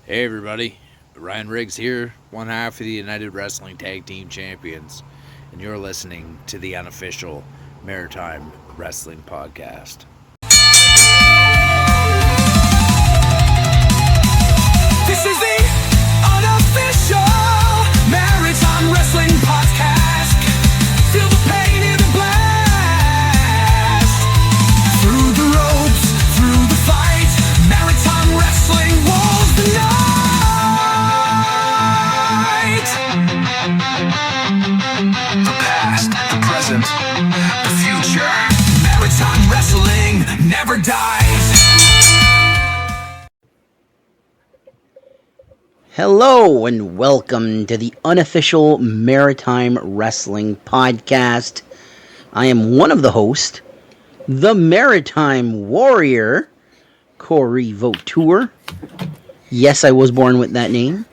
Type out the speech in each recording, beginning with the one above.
Hey everybody, Ryan Riggs here, one half of the United Wrestling Tag Team Champions, and you're listening to the unofficial Maritime Wrestling Podcast. This is the unofficial Maritime Wrestling Podcast. Feel the pain in the blast. Through the ropes, through the fight, Maritime Wrestling walls the night. The past, the present, the future. Maritime Wrestling never dies. Hello and welcome to the unofficial Maritime Wrestling Podcast. I am one of the hosts, the Maritime Warrior, Corey Vautour. Yes, I was born with that name.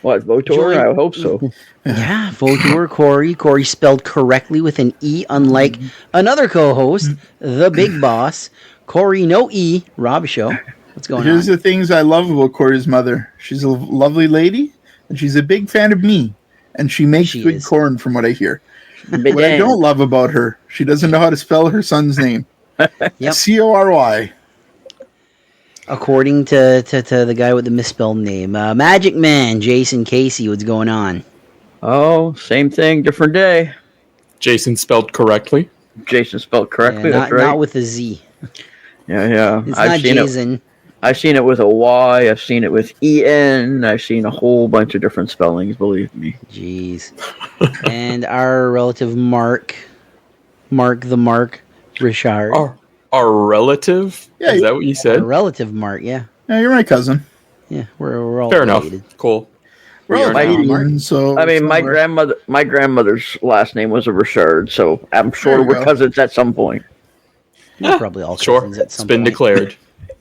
What, Vautour? I hope so. Yeah, Vautour, Corey. Corey spelled correctly with an E, unlike another co-host, the big boss, Corey no E, Rob Show. What's going Here's on? the things I love about Corey's mother. She's a lovely lady, and she's a big fan of me, and she makes She good is. corn from what I hear. But What I damn. don't love about her, she doesn't know how to spell her son's name. Yep. C-O-R-Y. According to the guy with the misspelled name. Magic Man, Jason Casey, what's going on? Oh, same thing, different day. Jason spelled correctly. Jason spelled correctly, Yeah, that's right. not with a Z. Yeah. It's not Jason. I've seen it with a Y, I've seen it with E-N, I've seen a whole bunch of different spellings, believe me. Jeez. And our relative Mark Richard. Our relative? Yeah, Is that what you Our said? relative Mark, yeah. Yeah, you're my cousin. Yeah, we're all Fair enough. related. Cool. We're We all are now. Canadian, so... I mean, it's my not like- grandmother's last name was a Richard, so I'm sure There you we're go. cousins at some point. We're probably all Sure. cousins at It's some been point. declared.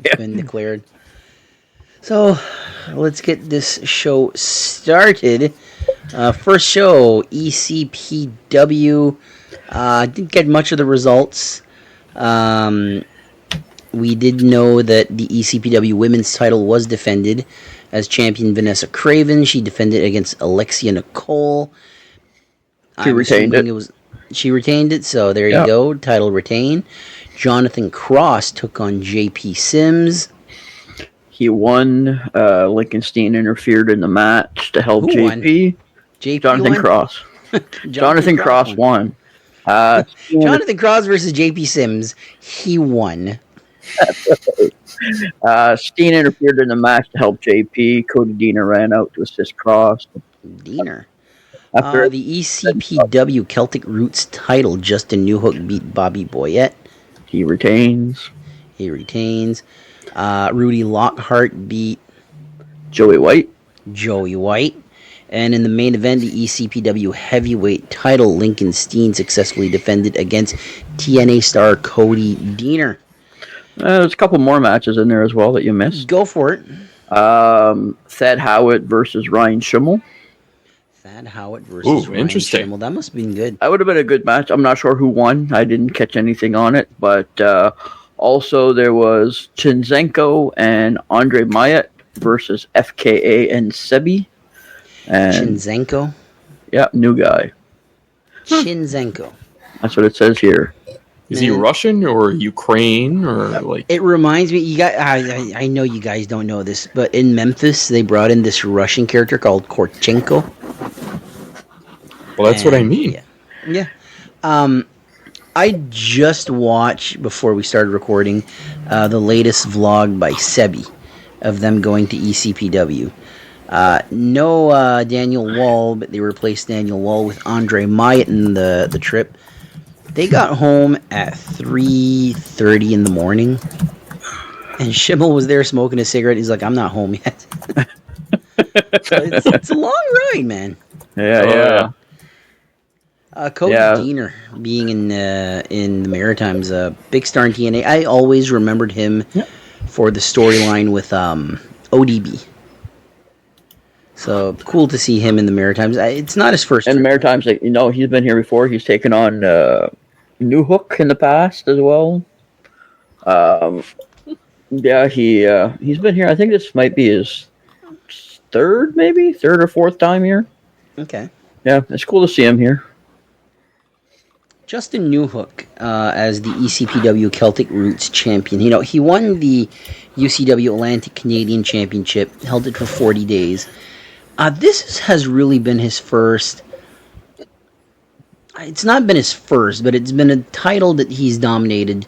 It's been declared. So, let's get this show started. First show, ECPW. Didn't get much of the results. We did know that the ECPW women's title was defended as champion Vanessa Craven. She defended against Alexia Nicole. She retained assuming it. She retained it, so there Yeah. you go. Title retained. Jonathan Cross took on JP Sims. He won, Lincolnstein interfered in the match to help Who won? JP. JP Jonathan won? Cross. Jonathan Cross won. Jonathan Cross versus JP Sims. He won. Steen interfered in the match to help JP. Cody Deaner ran out to assist Cross. Diener. After The ECPW Celtic Roots title, Justin Newhook beat Bobby Boyette. he retains, He retains. Rudy Lockhart beat Joey White. Joey White. And in the main event, the ECPW heavyweight title, Lincoln Steen successfully defended against TNA star Cody Deaner. There's a couple more matches in there as well that you missed. Go for it. Thad Howitt versus Ryan Schimmel. Thad Howitt versus Ryan interesting. Schimmel. That must have been good. That would have been a good match. I'm not sure who won. I didn't catch anything on it. But also there was Chinzenko and Andre Mayat versus FKA and Sebi. And Chinzenko. yeah, new guy. Chinzenko. That's what it says here. Is he Man. Russian or Ukraine or like? It reminds me, you guys. I know you guys don't know this, but in Memphis they brought in this Russian character called Korchenko. Well, that's what I And- mean. Yeah. I just watched before we started recording the latest vlog by Sebi of them going to ECPW. No Daniel Wall, but they replaced Daniel Wall with Andre Mayat in the trip. They got home at 3:30 in the morning, and Schimmel was there smoking a cigarette. He's like, "I'm not home yet." So it's a long ride, man. Yeah. Cody Yeah. Deaner being in the Maritimes, big star in TNA. I always remembered him for the storyline with ODB. So cool to see him in the Maritimes. It's not his first. And trip. Maritime's, like, he's been here before. He's taken on New Hook in the past as well. Yeah, he's been here. I think this might be his third or fourth time here. Okay. Yeah, it's cool to see him here. Justin Newhook, as the ECPW Celtic Roots champion. He won the UCW Atlantic Canadian Championship, held it for 40 days. This has really been his first. It's not been his first, but it's been a title that he's dominated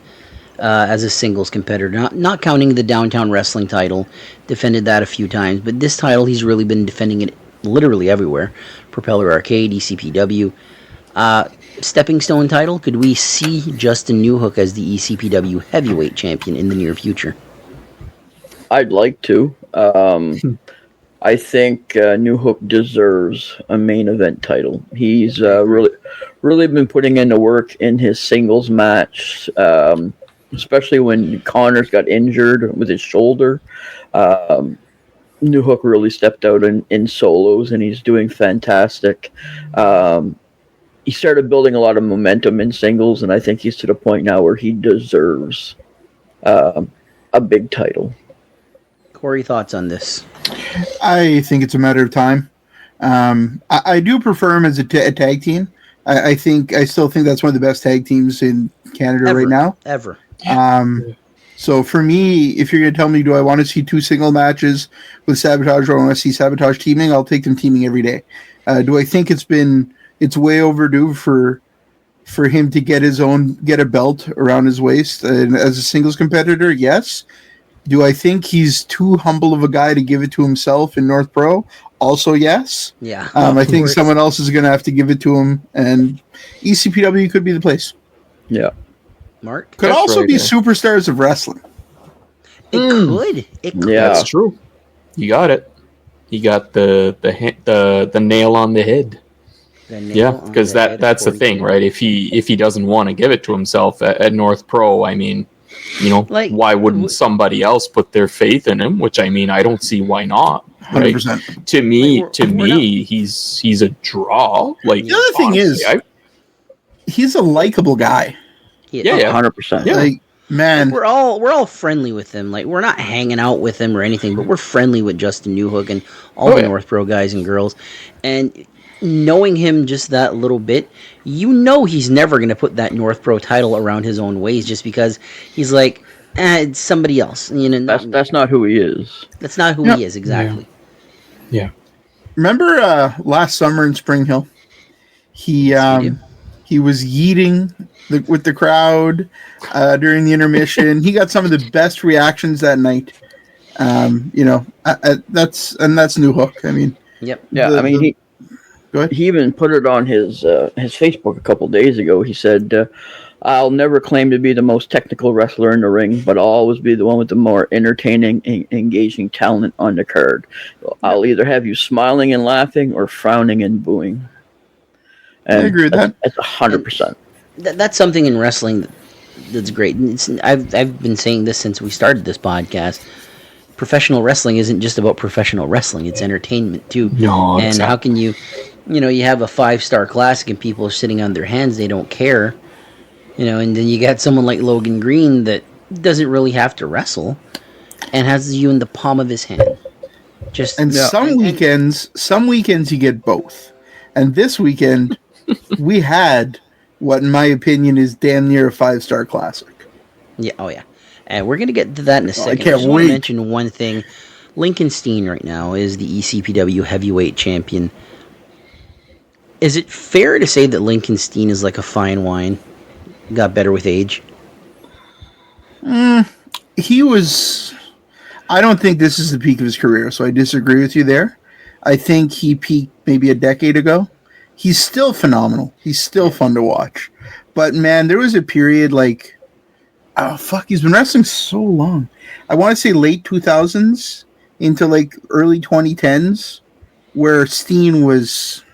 as a singles competitor. Not counting the Downtown Wrestling title, defended that a few times, but this title he's really been defending it literally everywhere. Propeller Arcade, ECPW. Stepping Stone title, could we see Justin Newhook as the ECPW heavyweight champion in the near future? I'd like to. I think Newhook deserves a main event title. He's really been putting in the work in his singles match, especially when Connors got injured with his shoulder. Newhook really stepped out in solos, and he's doing fantastic. He started building a lot of momentum in singles, and I think he's to the point now where he deserves a big title. Corey, thoughts on this? I think it's a matter of time. I do prefer him as a tag team. I still think that's one of the best tag teams in Canada right now. Ever. So for me, if you're going to tell me, do I want to see 2 single matches with Sabotage or I want to see Sabotage teaming, I'll take them teaming every day. Do I think it's way overdue for him to get a belt around his waist as a singles competitor? Yes. Do I think he's too humble of a guy to give it to himself in North Pro? Also, yes. Yeah. I think someone else is going to have to give it to him, and ECPW could be the place. Yeah. Mark? Could That's also right, be yeah. Superstars of Wrestling. It could. Yeah. That's true. You got it. You got the nail on the head. Yeah, because that's the thing, right? If he doesn't want to give it to himself at North Pro, I mean, why wouldn't somebody else put their faith in him? Which I mean, I don't see why not. Right? 100%. To me, he's a draw. Like The other thing is, he's a likable guy. Yeah. 100%. Yeah. Like, man, We're all friendly with him. Like, we're not hanging out with him or anything, but we're friendly with Justin Newhook and all the North Pro guys and girls. And knowing him just that little bit, he's never going to put that North Pro title around his own waist just because he's like, it's somebody else. That's not who he is. That's not who he is, exactly. Yeah. remember last summer in Spring Hill? He was yeeting with the crowd during the intermission. He got some of the best reactions that night. That's New Hook. I mean, Yep. Yeah, Go ahead. he even put it on his Facebook a couple days ago. He said, "I'll never claim to be the most technical wrestler in the ring, but I'll always be the one with the more entertaining and engaging talent on the card. I'll either have you smiling and laughing or frowning and booing." And I agree with that. That's 100%. That's something in wrestling that's great. I've been saying this since we started this podcast. Professional wrestling isn't just about professional wrestling; it's entertainment too. No, and how can you have a 5-star classic and people are sitting on their hands, they don't care, and then you got someone like Logan Green that doesn't really have to wrestle and has you in the palm of his hand. Some weekends you get both, and this weekend we had what, in my opinion, is damn near a 5-star classic. Yeah. Oh yeah. And we're going to get to that in a second. I can't just want wait. to mention one thing. Lincoln Steen right now is the ECPW heavyweight champion. Is it fair to say that Lincoln Steen is like a fine wine? Got better with age? He was... I don't think this is the peak of his career, so I disagree with you there. I think he peaked maybe a decade ago. He's still phenomenal. He's still fun to watch. But, man, there was a period like... Oh, fuck, he's been wrestling so long. I want to say late 2000s into, like, early 2010s, where Steen was...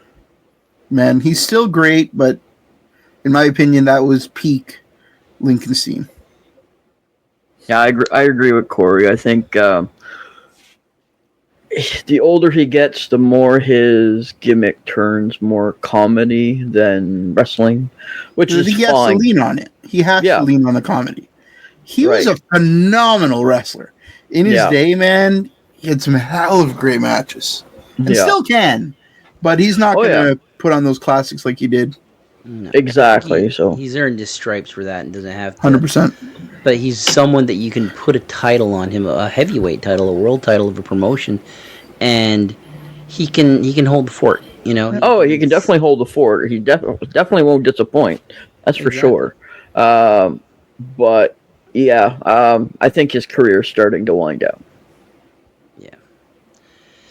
Man, he's still great, but in my opinion, that was peak Lincoln Steen. Yeah, I agree with Corey. I think the older he gets, the more his gimmick turns more comedy than wrestling, which is he has fine. to lean on it. He has to lean on the comedy. He was a phenomenal wrestler. In his day, man, he had some hell of great matches. And still can. But he's not going to put on those classics like he did. No. Exactly. He's earned his stripes for that and doesn't have to. 100%. But he's someone that you can put a title on him, a heavyweight title, a world title of a promotion, and he can hold the fort. You know. Oh, he can definitely hold the fort. He definitely won't disappoint. That's for sure. But yeah, I think his career is starting to wind down. Yeah.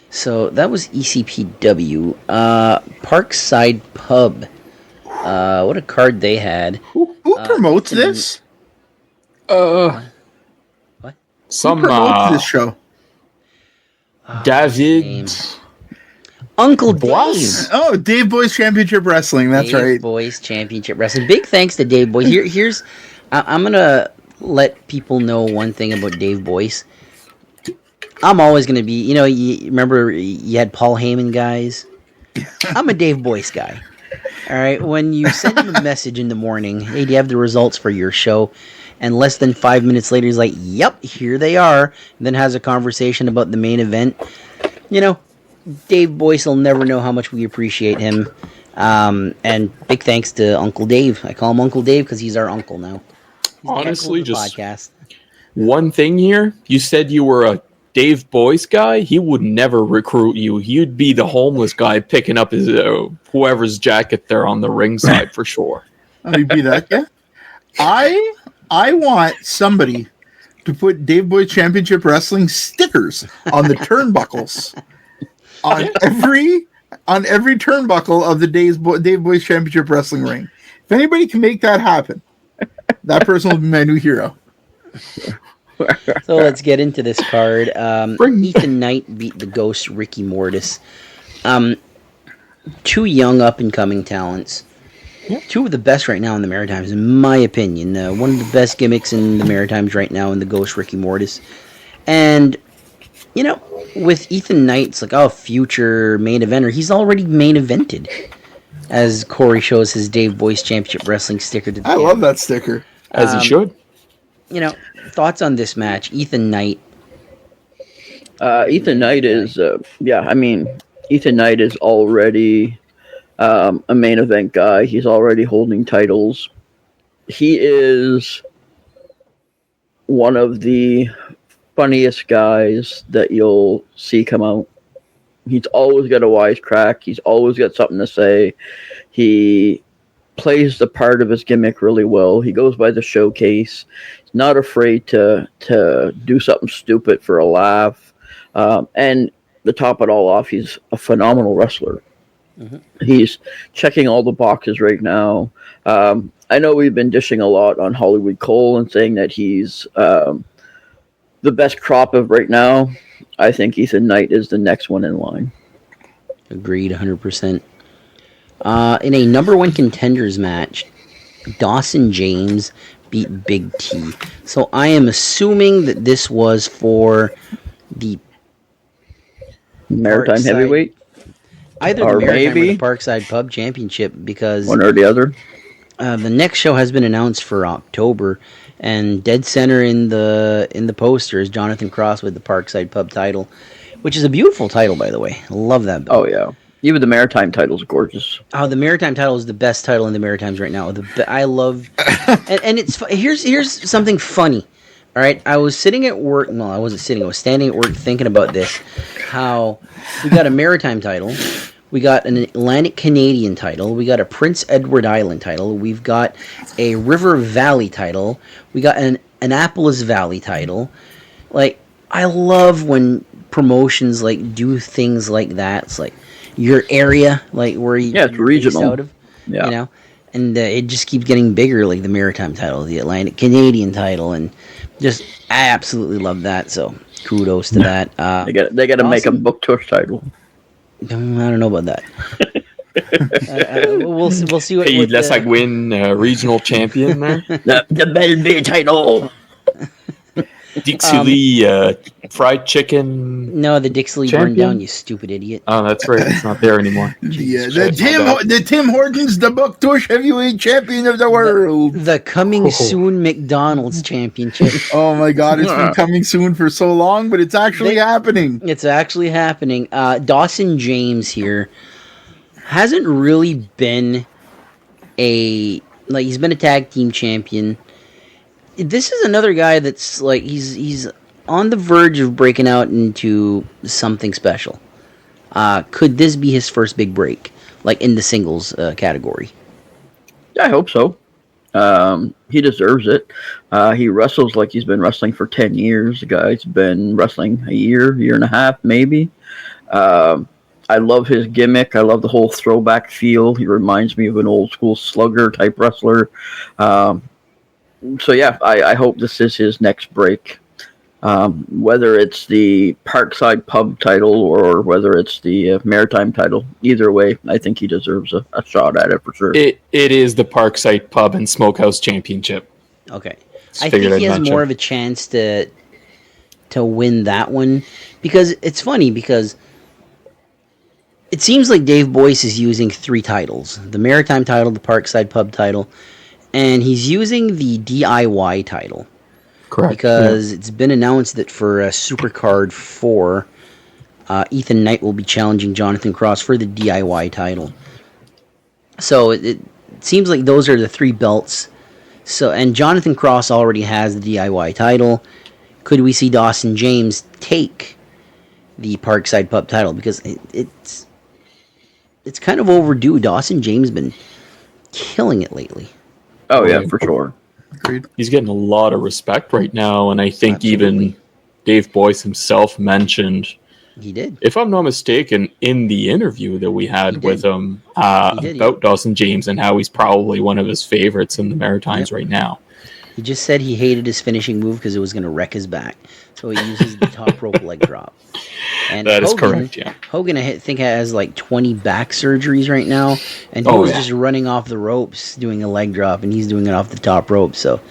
So that was ECPW. Parkside Pub. What a card they had. Who promotes this? What? Who promotes this show? David. Uncle Bois? Dave. Oh, Dave Boy's Championship Wrestling. That's Dave right. Boy's Championship Wrestling. Big thanks to Dave Boyce. Here's I'm gonna let people know one thing about Dave Boyce. I'm always gonna be, you remember you had Paul Heyman guys. I'm a Dave Boyce guy. All right. When you send him a message in the morning, hey, do you have the results for your show? And less than 5 minutes later, he's like, "Yep, here they are." And then has a conversation about the main event. Dave Boyce will never know how much we appreciate him. And big thanks to Uncle Dave. I call him Uncle Dave because he's our uncle now. He's Honestly, the just podcast. one thing here. You said you were a Dave Boyce guy. He would never recruit you. He'd be the homeless guy picking up his whoever's jacket there on the ringside for sure. Oh, you'd be that guy? I want somebody to put Dave Boyce Championship Wrestling stickers on the turnbuckles. On every turnbuckle of the Dave Boyce Championship Wrestling ring. If anybody can make that happen, that person will be my new hero. So let's get into this card. Ethan Knight beat the Ghost Ricky Mortis. Two young up-and-coming talents. Two of the best right now in the Maritimes, in my opinion. One of the best gimmicks in the Maritimes right now in the Ghost Ricky Mortis. And, with Ethan Knight, it's like, future main eventer. He's already main evented. As Corey shows his Dave Boyce Championship Wrestling sticker to the camera. Love that sticker. As he should. Thoughts on this match? Ethan Knight. Ethan Knight is, Ethan Knight is already a main event guy. He's already holding titles. He is one of the funniest guys that you'll see come out. He's always got a wisecrack. He's always got something to say. He plays the part of his gimmick really well. He goes by the showcase. He's not afraid to do something stupid for a laugh. And to top it all off, he's a phenomenal wrestler. Mm-hmm. He's checking all the boxes right now. I know we've been dishing a lot on Hollywood Cole and saying that he's the best crop of right now. I think Ethan Knight is the next one in line. Agreed, 100%. In a number one contenders match, Dawson James beat Big T. So I am assuming that this was for the Maritime Parkside, heavyweight? Either or the Maritime maybe or the Parkside Pub Championship, because one or the other. The next show has been announced for October, and dead center in the poster is Jonathan Cross with the Parkside Pub title, which is a beautiful title, by the way. I love that belt. Oh, yeah. Even the Maritime title's gorgeous. Oh, the Maritime title is the best title in the Maritimes right now. I love, and it's here's something funny. All right, I was sitting at work. Well, I wasn't sitting. I was standing at work thinking about this. How we got a Maritime title, we got an Atlantic Canadian title, we got a Prince Edward Island title, we've got a River Valley title, we got an Annapolis Valley title. Like, I love when promotions do things like that. It's like your area, where it's regional. Out of, and it just keeps getting bigger, like the Maritime title, the Atlantic Canadian title, and just I absolutely love that. So kudos to that. They got to make a book tour title. I don't know about that. We'll see what. Hey, let's win regional champion there. The Bellevue title. Dixie Lee fried chicken. No, the Dixie Lee burned Champion? down, you stupid idiot. Oh, that's right. It's not there anymore. Yeah, Christ, my bad. the Tim Hortons, the Bucktush Heavyweight Champion of the world. The coming soon McDonald's Championship. Oh my God, it's been coming soon for so long, but it's actually happening. It's actually happening. Dawson James here hasn't really been he's been a tag team champion. This is another guy that's like he's on the verge of breaking out into something special. Could this be his first big break, like in the singles category? I hope so. He deserves it. He wrestles like he's been wrestling for 10 years. The guy's been wrestling a year and a half, maybe. I love his gimmick. I love the whole throwback feel. He reminds me of an old school slugger type wrestler. So yeah, I hope this is his next break. Whether it's the Parkside Pub title or whether it's the Maritime title, either way, I think he deserves a shot at it for sure. It is the Parkside Pub and Smokehouse Championship. Okay, Just I think figured he I'd has mention. more of a chance to win that one because it's funny because it seems like Dave Boyce is using 3 titles: the Maritime title, the Parkside Pub title, and he's using the DIY title. Correct. Because it's been announced that for Supercard 4, Ethan Knight will be challenging Jonathan Cross for the DIY title. So it seems like those are the 3 belts. So and Jonathan Cross already has the DIY title. Could we see Dawson James take the Parkside Pub title? Because it's kind of overdue. Dawson James been killing it lately. Oh yeah, for sure. Agreed. He's getting a lot of respect right now, and I think Absolutely. even Dave Boyce himself mentioned, He did. if I'm not mistaken, in the interview that we had with him did, about Dawson James and how he's probably one of his favorites in the Maritimes right now. He just said he hated his finishing move because it was going to wreck his back. So he uses the top rope leg drop. And That is correct, yeah. Hogan, I think, has like 20 back surgeries right now. And he Oh, was yeah. just running off the ropes doing a leg drop, and he's doing it off the top rope. So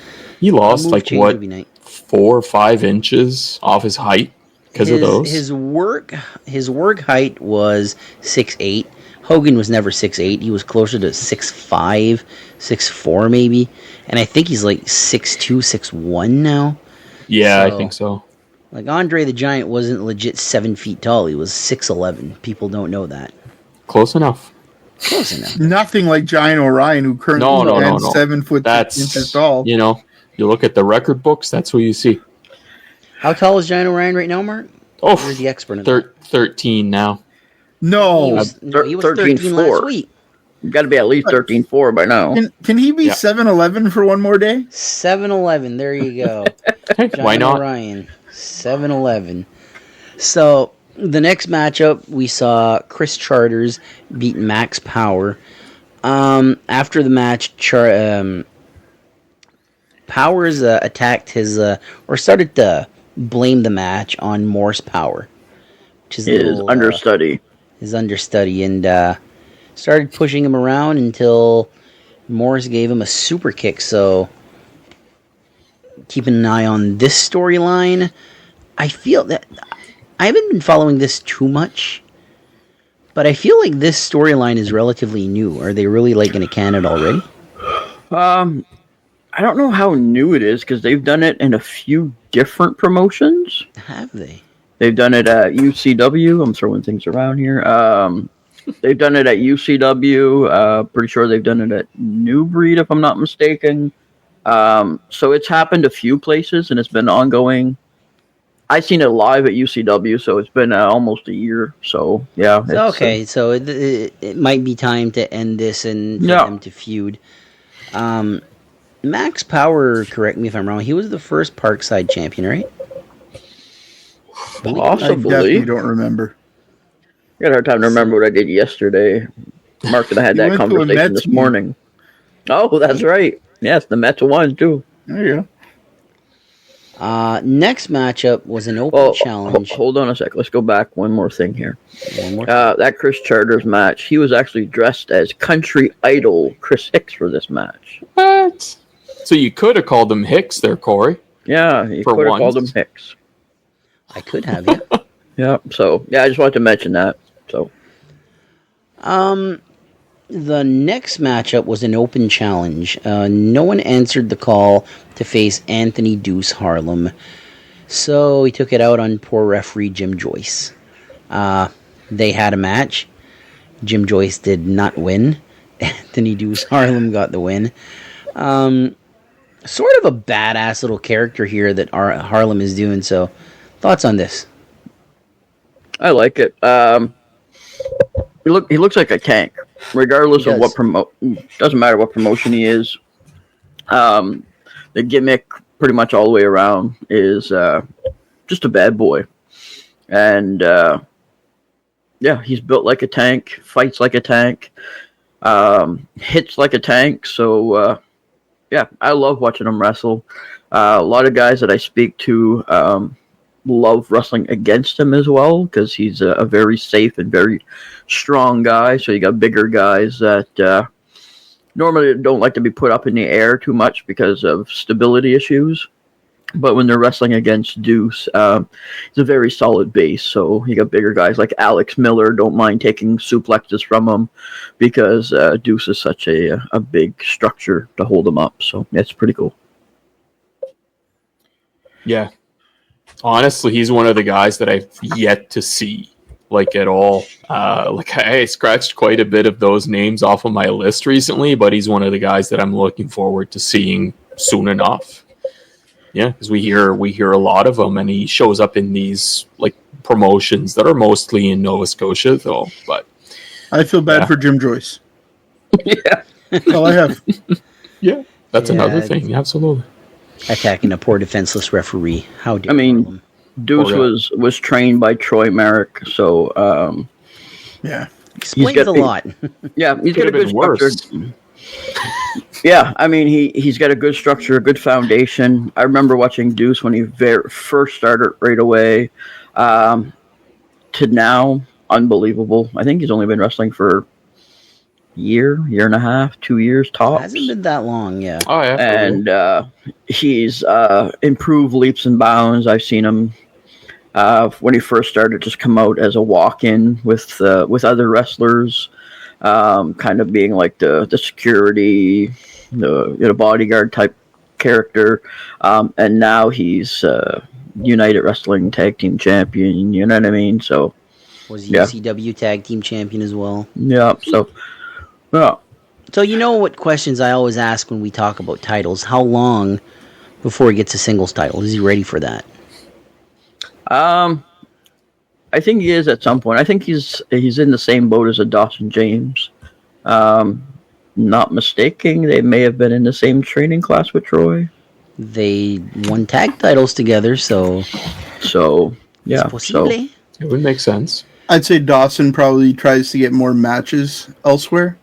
He lost move like, change what, would be nice. 4 or 5 inches off his height because of those? His work height was 6'8". Hogan was never 6'8". He was closer to 6'5", 6'4", maybe. And I think he's like 6'2", 6'1" now. Yeah, I So- think so. Like, Andre the Giant wasn't legit 7 feet tall. He was 6'11". People don't know that. Close enough. Close enough. Nothing like Giant Orion, who currently stands No. 7 foot 6 inches That's, tall. you know, you look at the record books, that's what you see. How tall is Giant Orion right now, Mark? Oh, You're the expert in that. 13 now. No, He was 13 13-4. last week. You've got to be at least 13-4 by now. can he be Yeah. 7'11" for one more day? 7'11". There you go. Hey, Giant why not? Orion. 7'11". So, the next matchup, we saw Chris Charters beat Max Power. After the match, Powers attacked his, or started to blame the match on Morse Power, which is His little, understudy. his understudy, and started pushing him around until Morris gave him a super kick. So, keeping an eye on this storyline. I feel that I haven't been following this too much, but I feel like this storyline is relatively new. Are they really like going to can it already? I don't know how new it is because they've done it in a few different promotions. Have they? They've done it at UCW. I'm throwing things around here. They've done it at UCW. Pretty sure they've done it at New Breed, if I'm not mistaken. So it's happened a few places, and it's been ongoing. I seen it live at UCW, so it's been almost a year. So yeah. It's, Okay, so it might be time to end this and for Yeah. them to feud. Max Power, correct me if I'm wrong, he was the first Parkside champion, right? I Possibly. definitely don't remember. I got a hard time to remember what I did yesterday. Mark and I had You that went to a conversation Mets this game. morning. Oh, that's right. Yes, the Mets won too. There you go. Next matchup was an open Well, challenge. hold on a sec. Let's go back one more thing here. One more That Chris Charters match, he was actually dressed as country idol Chris Hicks for this match. What? So you could have called him Hicks there, Corey. Yeah, you For could have called once. him Hicks. I could have, yeah. Yeah, so, yeah, I just wanted to mention that. So, The next matchup was an open challenge. No one answered the call to face Anthony Deuce Harlem, so he took it out on poor referee Jim Joyce. They had a match. Jim Joyce did not win. Anthony Deuce Harlem got the win. Sort of a badass little character here that Harlem is doing. So, thoughts on this? I like it. He looks like a tank, regardless of what doesn't matter what promotion he is. The gimmick, pretty much all the way around, is just a bad boy, and yeah, he's built like a tank, fights like a tank, hits like a tank. So yeah, I love watching him wrestle. A lot of guys that I speak to love wrestling against him as well, because he's a very safe and very strong guy. So you got bigger guys that normally don't like to be put up in the air too much because of stability issues. But when they're wrestling against Deuce, he's a very solid base. So you got bigger guys like Alex Miller don't mind taking suplexes from him, because Deuce is such a big structure to hold him up. So that's pretty cool. Yeah. Honestly, he's one of the guys that I've yet to see, like, at all. Like, I scratched quite a bit of those names off of my list recently, but he's one of the guys that I'm looking forward to seeing soon enough. Yeah, because we hear a lot of him, and he shows up in these, like, promotions that are mostly in Nova Scotia, though. But I feel bad for Jim Joyce. Yeah. That's all I have. yeah, that's another thing. Absolutely. Attacking a poor defenseless referee. How dare I mean, Harlem. Deuce was trained by Troy Merrick, so Yeah. Explains got a lot. yeah, he's got a Could have good been worse. structure. Yeah, I mean he's got a good structure, a good foundation. I remember watching Deuce when he first started right away, to now, unbelievable. I think he's only been wrestling for year and a half, 2 years tops. Hasn't been that long, yeah. Oh, yeah. And he's improved leaps and bounds. I've seen him when he first started just come out as a walk-in with other wrestlers, kind of being like the security, the bodyguard type character, and now he's United Wrestling Tag Team Champion. You know what I mean? So Was ECW Tag Team Champion as well. yeah, so yeah. So you know what questions I always ask when we talk about titles? How long before he gets a singles title? Is he ready for that? I think he is at some point. I think he's in the same boat as a Dawson James. Not mistaking, they may have been in the same training class with Troy. They won tag titles together, so Yeah, it's possible. It would make sense. I'd say Dawson probably tries to get more matches elsewhere.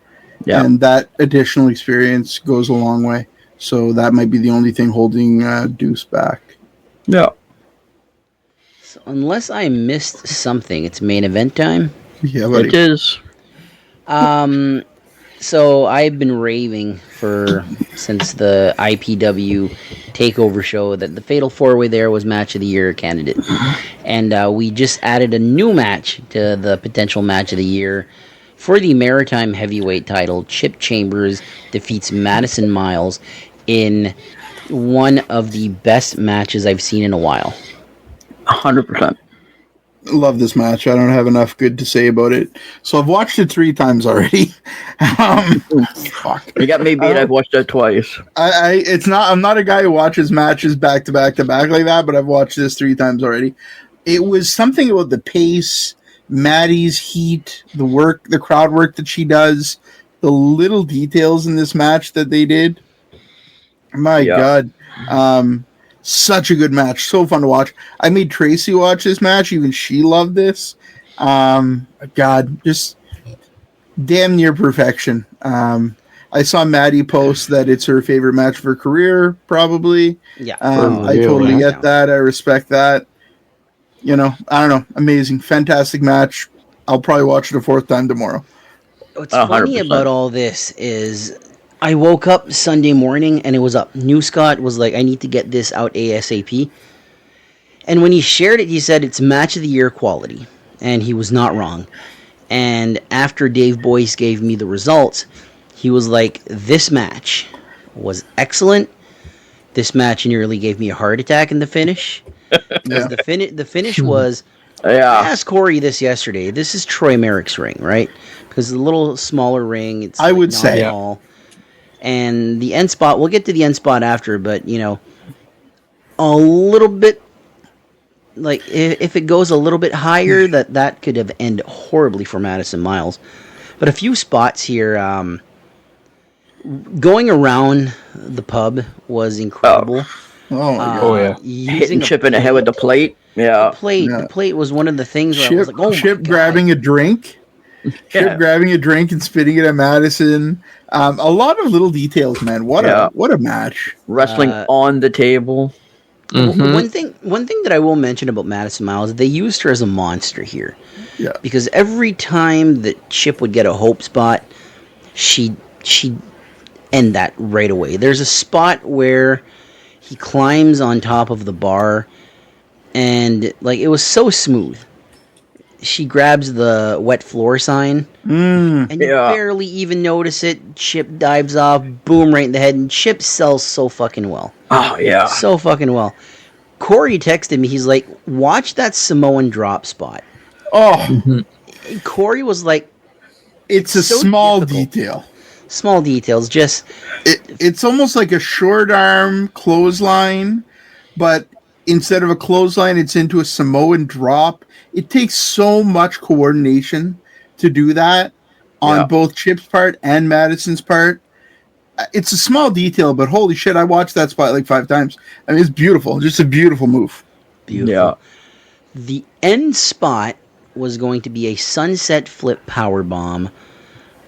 Yeah. And that additional experience goes a long way. So that might be the only thing holding Deuce back. Yeah. So unless I missed something, it's main event time. Yeah, buddy. It is. So I've been raving since the IPW takeover show that the Fatal 4-Way there was Match of the Year candidate. And we just added a new match to the potential Match of the Year. For the Maritime Heavyweight title, Chip Chambers defeats Madison Miles in one of the best matches I've seen in a while. 100%. Love this match. I don't have enough good to say about it. So I've watched it 3 times already. Fuck. You got me beat. I've watched that twice. I'm not a guy who watches matches back to back to back like that, but I've watched this 3 times already. It was something about the pace, Maddie's heat, the crowd work that she does, the little details in this match that they did. My God. Such a good match. So fun to watch. I made Tracy watch this match. Even she loved this. God, just damn near perfection. I saw Maddie post that it's her favorite match of her career, probably. Yeah. I totally get that. I respect that. I don't know. Amazing. Fantastic match. I'll probably watch it a 4th time tomorrow. What's funny 100%. about all this is I woke up Sunday morning and it was up. New Scott was like, I need to get this out ASAP. And when he shared it, he said it's match of the year quality. And he was not wrong. And after Dave Boyce gave me the results, he was like, this match was excellent. This match nearly gave me a heart attack in the finish. Yeah. The finish was... Yeah. I asked Corey this yesterday. This is Troy Merrick's ring, right? Because the little smaller ring, it's I would not say. at all. And the end spot, we'll get to the end spot after, but, you know, a little bit, like, if it goes a little bit higher, that could have ended horribly for Madison Miles. But a few spots here, going around the pub was incredible. Oh, my God. Oh, yeah. Hitting Chip in the head with the plate. Yeah. The plate was one of the things where I was like, oh, Chip my God. grabbing a drink. Chip grabbing a drink and spitting it at Madison. A lot of little details, man. What a match. Wrestling on the table. Mhm. One thing that I will mention about Madison Miles, they used her as a monster here. Yeah. Because every time that Chip would get a hope spot, she'd end that right away. There's a spot where he climbs on top of the bar, and like it was so smooth. She grabs the wet floor sign, and you barely even notice it. Chip dives off, boom, right in the head, and Chip sells so fucking well. Oh, yeah. So fucking well. Corey texted me, he's like, watch that Samoan drop spot. Oh, Corey was like, it's a so small difficult. detail. Small details, just... It's almost like a short arm clothesline, but instead of a clothesline, it's into a Samoan drop. It takes so much coordination to do that on both Chip's part and Madison's part. It's a small detail, but holy shit, I watched that spot like 5 times. I mean, it's beautiful. Just a beautiful move. Beautiful. Yeah. The end spot was going to be a sunset flip power bomb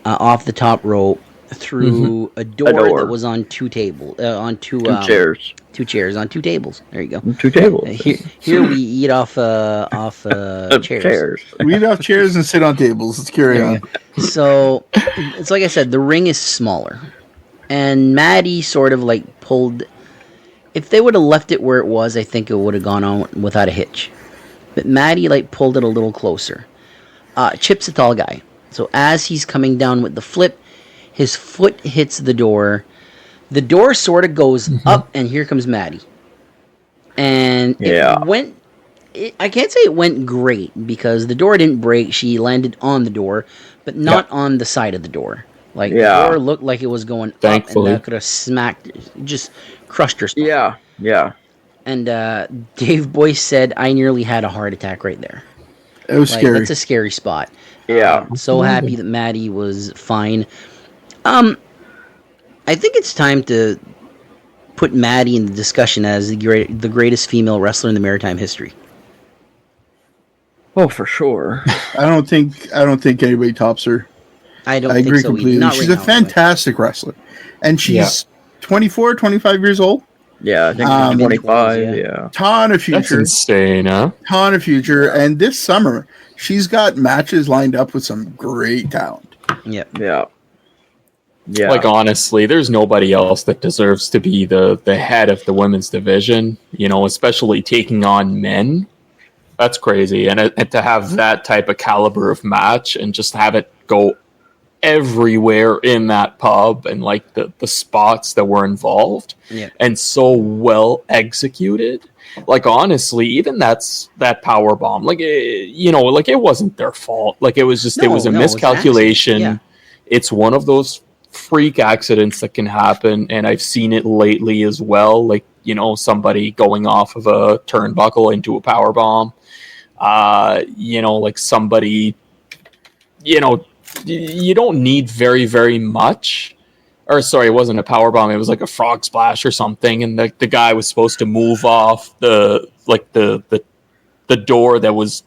off the top rope through a door that was on two tables, two chairs. 2 chairs on 2 tables. There you go. 2 tables. Here we eat off chairs. We eat off chairs and sit on tables. Let's carry on. So it's like I said, the ring is smaller, and Maddie sort of like pulled. If they would have left it where it was, I think it would have gone on without a hitch. But Maddie like pulled it a little closer. Chip's a tall guy, so as he's coming down with the flip, his foot hits the door. The door sort of goes up, and here comes Maddie. And it went... I can't say it went great, because the door didn't break. She landed on the door, but not on the side of the door. Like, the door looked like it was going Thankfully. up, and that could have smacked... Just crushed her spine. Yeah. And Dave Boyce said, I nearly had a heart attack right there. It was scary. That's a scary spot. Yeah. I'm so happy that Maddie was fine. I think it's time to put Maddie in the discussion as the greatest female wrestler in the Maritime history. Oh, for sure. I don't think anybody tops her. I agree think so completely. either. Not She's right a now, fantastic wrestler. And she's 24, 25 years old. Yeah, I think she's 25. Yeah. Ton of That's future. insane, huh? Ton of future. And this summer, she's got matches lined up with some great talent. Yep. Yeah. Yeah. Like, honestly, there's nobody else that deserves to be the head of the women's division, you know, especially taking on men. That's crazy. And to have that type of caliber of match and just have it go everywhere in that pub and, like, the spots that were involved and so well executed. Like, honestly, even that power bomb, like, you know, like, it wasn't their fault. Like, it was just, it was a miscalculation. It's one of those freak accidents that can happen, and I've seen it lately as well, like, you know, somebody going off of a turnbuckle into a power bomb, you know, like somebody, you know, you don't need very, very much, or sorry, it wasn't a power bomb, it was like a frog splash or something, and the guy was supposed to move off the door that was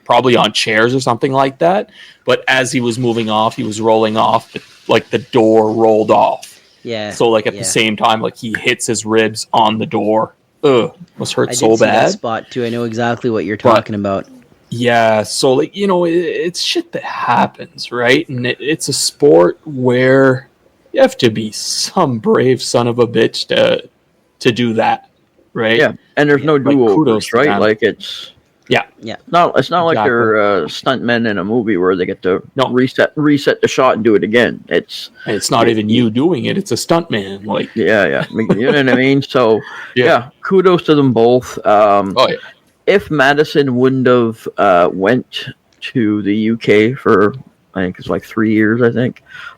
probably on chairs or something like that, but as he was moving off, he was rolling off, like the door rolled off. Yeah. So like at the same time, like he hits his ribs on the door. Ugh, was hurt so bad. I did see that spot too. I know exactly what you're talking about. Yeah. So like, you know, it's shit that happens, right? And it's a sport where you have to be some brave son of a bitch to do that, right? Yeah, and there's no Like, do-overs, kudos to right? them. Like it's Yeah. it's not like Exactly. they're stuntmen in a movie where they get to No. reset the shot and do it again. It's not even you doing it; it's a stuntman. Like, yeah. You know what I mean? So Yeah. kudos to them both. oh yeah, If Madison wouldn't have went to the UK for, I think it's like 3 years,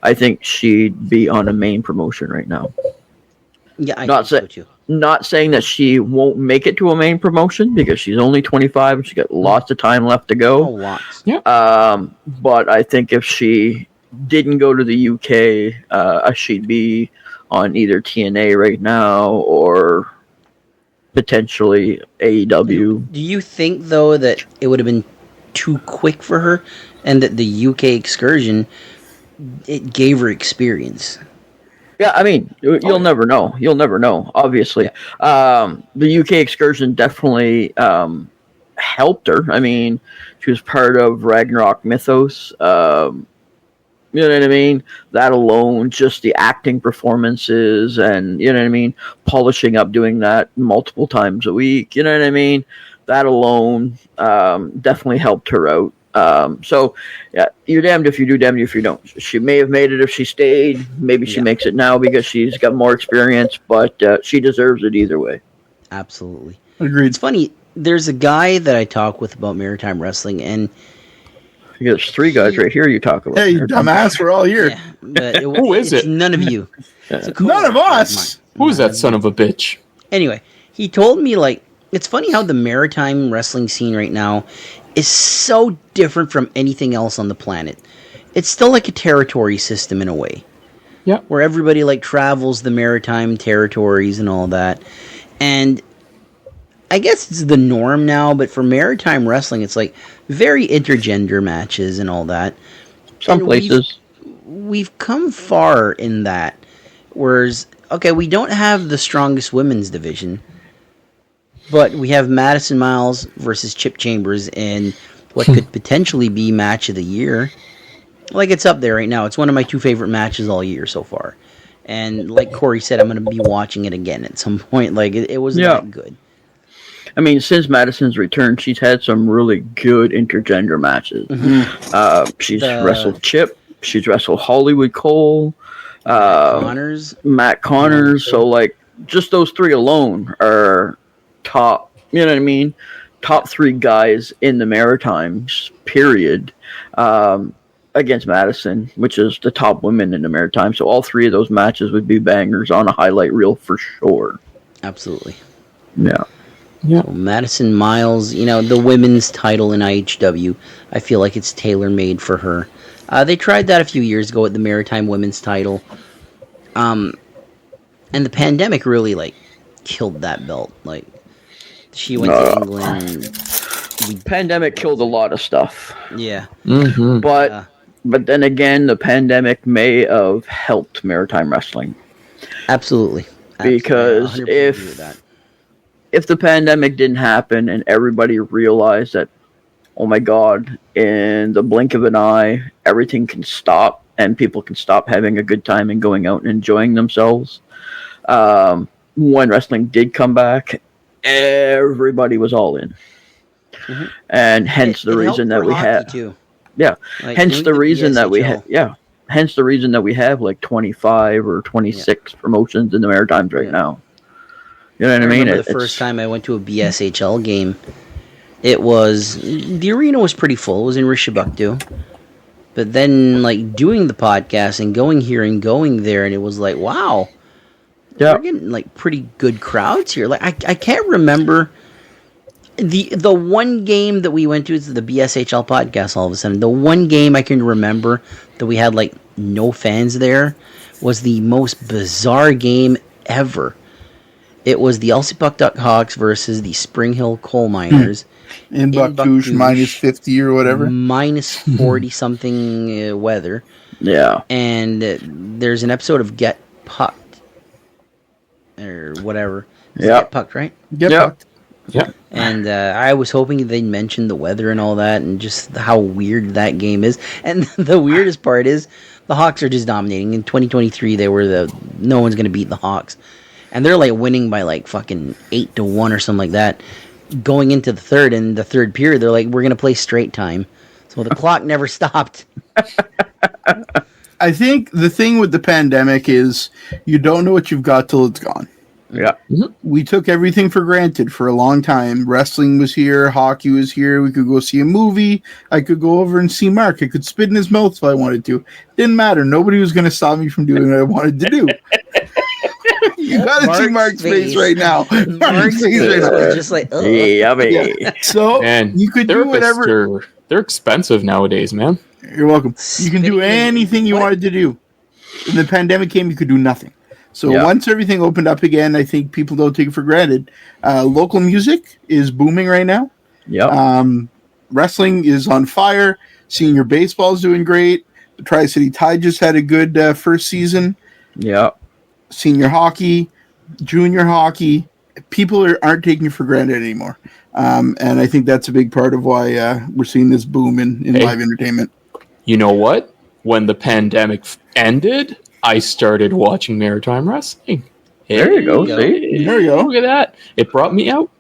I think she'd be on a main promotion right now. Yeah, I Not think so too. Not saying that she won't make it to a main promotion because she's only 25 and she's got lots of time left to Oh, go. lots. But I think if she didn't go to the UK, she'd be on either TNA right now or potentially AEW. Do you think, though, that it would have been too quick for her and that the UK excursion, it gave her experience? Yeah, I mean, you'll never know. You'll never know, obviously. The UK excursion definitely helped her. I mean, she was part of Ragnarok Mythos. You know what I mean? That alone, just the acting performances and, you know what I mean, polishing up, doing that multiple times a week, you know what I mean? That alone definitely helped her out. So, yeah, you're damned if you do, damned if you don't. She may have made it if she stayed. Maybe she makes it now because she's got more experience, but she deserves it either way. Absolutely. Agreed. It's funny. There's a guy that I talk with about Maritime Wrestling, and There's 3 guys right here you talk about. Hey, you dumbass, we're all here. yeah, but Who is it's it? none of you. It's a None of coworker us. mine. who's that son of a bitch? Anyway, he told me, like, it's funny how the Maritime wrestling scene right now is so different from anything else on the planet. It's still like a territory system in a way. Yeah. Where everybody, like, travels the maritime territories and all that. And I guess it's the norm now, but for maritime wrestling, it's like very intergender matches and all that. Some And places. we've come far in that. Whereas, okay, we don't have the strongest women's division, but we have Madison Miles versus Chip Chambers in what could potentially be match of the year. Like, it's up there right now. It's one of my 2 favorite matches all year so far. And like Corey said, I'm going to be watching it again at some point. Like, it was that good. I mean, since Madison's return, she's had some really good intergender matches. She's wrestled Chip. She's wrestled Hollywood Cole. Matt Connors. So, like, just those 3 alone are top, you know what I mean? Top 3 guys in the Maritimes, period, against Madison, which is the top women in the Maritime. So all 3 of those matches would be bangers on a highlight reel for sure. Absolutely. Yeah. So Madison Miles, you know, the women's title in IHW, I feel like it's tailor-made for her. They tried that a few years ago with the Maritime women's title. And the pandemic really, like, killed that belt. Like, she went to England. Pandemic killed a lot of stuff. Yeah. Mm-hmm. But then again, the pandemic may have helped Maritime Wrestling. Absolutely. Because 100% agree with that. if the pandemic didn't happen and everybody realized that, oh my God, in the blink of an eye, everything can stop and people can stop having a good time and going out and enjoying themselves. When wrestling did come back, everybody was all in. Mm-hmm. And hence the reason that we have... Yeah, like, hence the reason that we have... Yeah, hence the reason that we have like 25 or 26 promotions in the Maritimes right now. You know what I mean? The first time I went to a BSHL game, it was... The arena was pretty full. It was in Rishabuktu. But then, like, doing the podcast and going here and going there, and it was like, wow. Yeah. We're getting, like, pretty good crowds here. Like, I can't remember... The one game that we went to is the BSHL podcast all of a sudden. The one game I can remember that we had, like, no fans there was the most bizarre game ever. It was the Elsie Puck Duck Hawks versus the Spring Hill Coal Miners. In Bucktouche, minus 50 or whatever. Minus 40-something weather. Yeah. And there's an episode of Get Pucked. Or whatever. Yeah. Get Pucked, right? Get Pucked. Yeah. And I was hoping they'd mention the weather and all that and just how weird that game is. And the weirdest part is the Hawks are just dominating. In 2023, they were no one's going to beat the Hawks. And they're like winning by like fucking 8-1 or something like that. Going into the third period, they're like, we're going to play straight time. So the clock never stopped. I think the thing with the pandemic is you don't know what you've got till it's gone. Yeah. We took everything for granted for a long time. Wrestling was here. Hockey was here. We could go see a movie. I could go over and see Mark. I could spit in his mouth if I wanted to. Didn't matter. Nobody was going to stop me from doing what I wanted to do. You got to see Mark's face right now. Mark's face right now. Just like, ugh. Yummy. Yeah. So And you could do whatever. They're expensive nowadays, man. You're welcome. You can do anything you wanted to do. When the pandemic came, you could do nothing. So once everything opened up again, I think people don't take it for granted. Local music is booming right now. Yep. Wrestling is on fire. Senior baseball is doing great. The Tri-City Tide just had a good first season. Yep. Senior hockey, junior hockey. People aren't taking it for granted anymore. And I think that's a big part of why we're seeing this boom in live entertainment. You know what? When the pandemic ended, I started watching Maritime Wrestling. There you go. See? There you go. Look at that. It brought me out.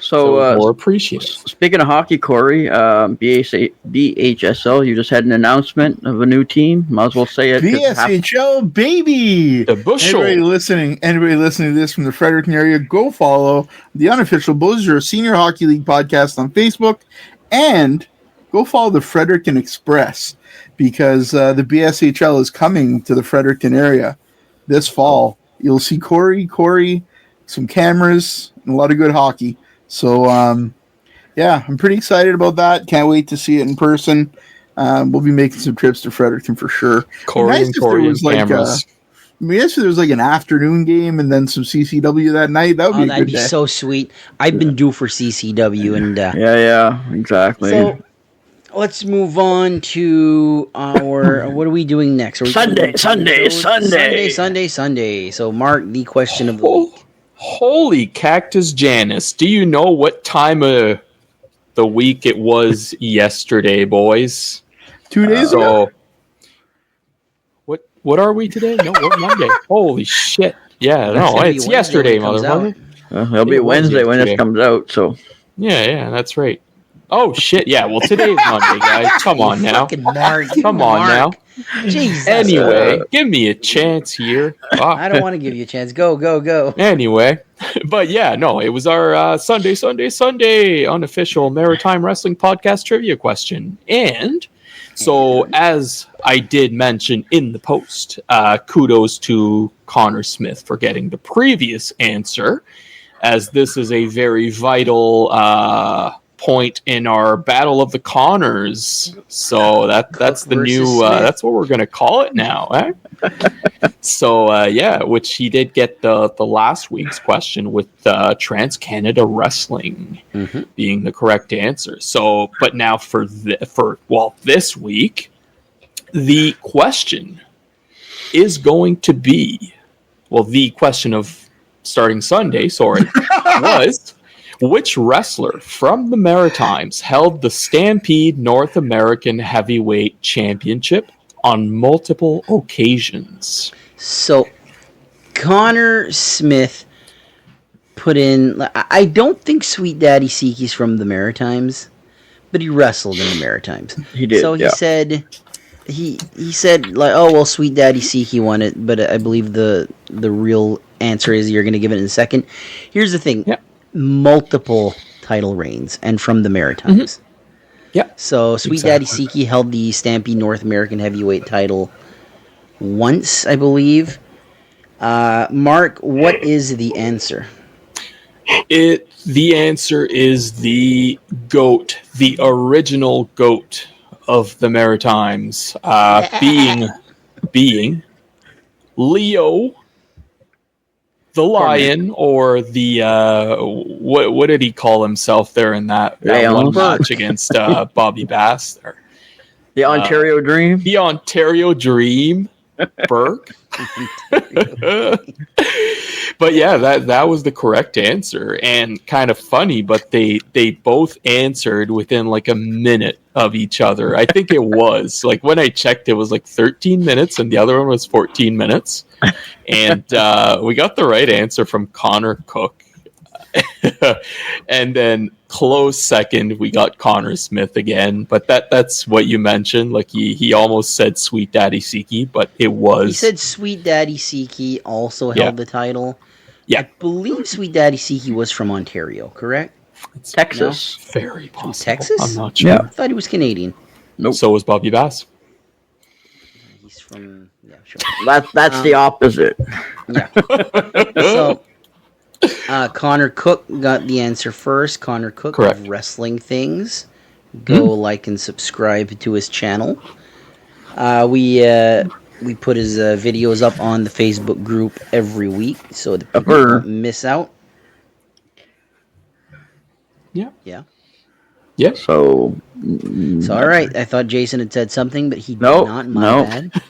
So more appreciative. Speaking of hockey, Corey, BHSL, you just had an announcement of a new team. Might as well say it. BSHL, baby! The Bushel. Anybody listening to this from the Fredericton area, go follow the unofficial Blues Senior Hockey League podcast on Facebook, and go follow the Fredericton Express, because the BSHL is coming to the Fredericton area this fall. You'll see Corey, some cameras, and a lot of good hockey. So, I'm pretty excited about that. Can't wait to see it in person. We'll be making some trips to Fredericton for sure. Corey and cameras. If there was like an afternoon game and then some CCW that night, that would be a that'd good be day. so sweet. I've been due for CCW, and Yeah, exactly. so let's move on to our. What are we doing next? Sunday. So, Mark, the question of the week. Holy cactus Janus. Do you know what time of the week it was yesterday, boys? 2 days ago. What are we today? No, we're Monday. Holy shit. Yeah, no, it's yesterday, motherfucker. It'll be Wednesday when this comes out, so. Yeah, that's right. Oh, shit, yeah. Well, today's Monday, guys. Come on now. Fucking Mark. Come on now. Jesus. Anyway, give me a chance here. I don't want to give you a chance. Go. Anyway, but yeah, no, it was our Sunday unofficial Maritime Wrestling Podcast trivia question. And so, as I did mention in the post, kudos to Connor Smith for getting the previous answer, as this is a very vital point in our Battle of the Connors. So that's the new that's what we're gonna call it now, eh? So which he did get the last week's question with Trans Canada Wrestling being the correct answer. So but now for this week, the question is going to be the question of starting Sunday, was which wrestler from the Maritimes held the Stampede North American Heavyweight Championship on multiple occasions? So, Connor Smith put in. I don't think Sweet Daddy Seki's from the Maritimes, but he wrestled in the Maritimes. He did. So he said. He said like, oh well, Sweet Daddy Seki won it, but I believe the real answer is you're going to give it in a second. Here's the thing. Yeah. Multiple title reigns and from the Maritimes. Yeah. So Sweet Daddy Seki held the Stampede North American Heavyweight title once, I believe. Mark, what is the answer? The answer is the GOAT, the original GOAT of the Maritimes, being Leo the Lion, or the what did he call himself there in that one match against Bobby Bass there? The Ontario Dream. The Ontario Dream. Burke. But yeah, that was the correct answer, and kind of funny, but they both answered within like a minute of each other. I think it was like, when I checked, it was like 13 minutes and the other one was 14 minutes, and we got the right answer from Connor Cook. And then close second, we got Connor Smith again, but that's what you mentioned. Like he almost said Sweet Daddy Siki, but it was... He said Sweet Daddy Siki also held the title. Yeah. I believe Sweet Daddy Siki was from Ontario, correct? It's Texas. No? Very possible. From Texas? I'm not sure. Yeah. I thought he was Canadian. Nope. So was Bobby Bass. He's from... Yeah, sure. That's the opposite. Yeah. So... Connor Cook got the answer first. Connor Cook Correct. of Wrestling Things. Go like and subscribe to his channel. We put his videos up on the Facebook group every week so that people don't miss out. Yeah. Yeah. Yeah. So all right. I thought Jason had said something, but he did not. My bad.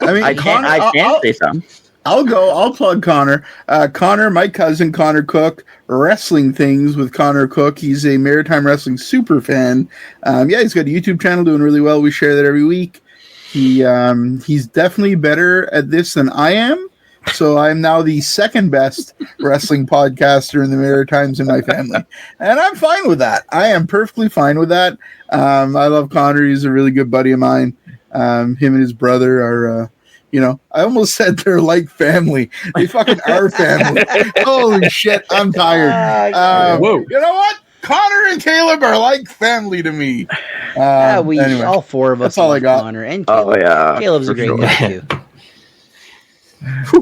I mean, I can't say something. I'll plug Connor. Connor, my cousin, Connor Cook, Wrestling Things with Connor Cook. He's a Maritime Wrestling super fan. He's got a YouTube channel doing really well. We share that every week. He's definitely better at this than I am. So I'm now the second best wrestling podcaster in the Maritimes in my family. And I'm fine with that. I am perfectly fine with that. I love Connor. He's a really good buddy of mine. Him and his brother are... I almost said they're like family. They fucking are family. Holy shit, I'm tired. Whoa. You know what? Connor and Caleb are like family to me. Anyway, all four of us. that's all I got. Connor and Caleb. Oh yeah, Caleb's a for great sure. guy too.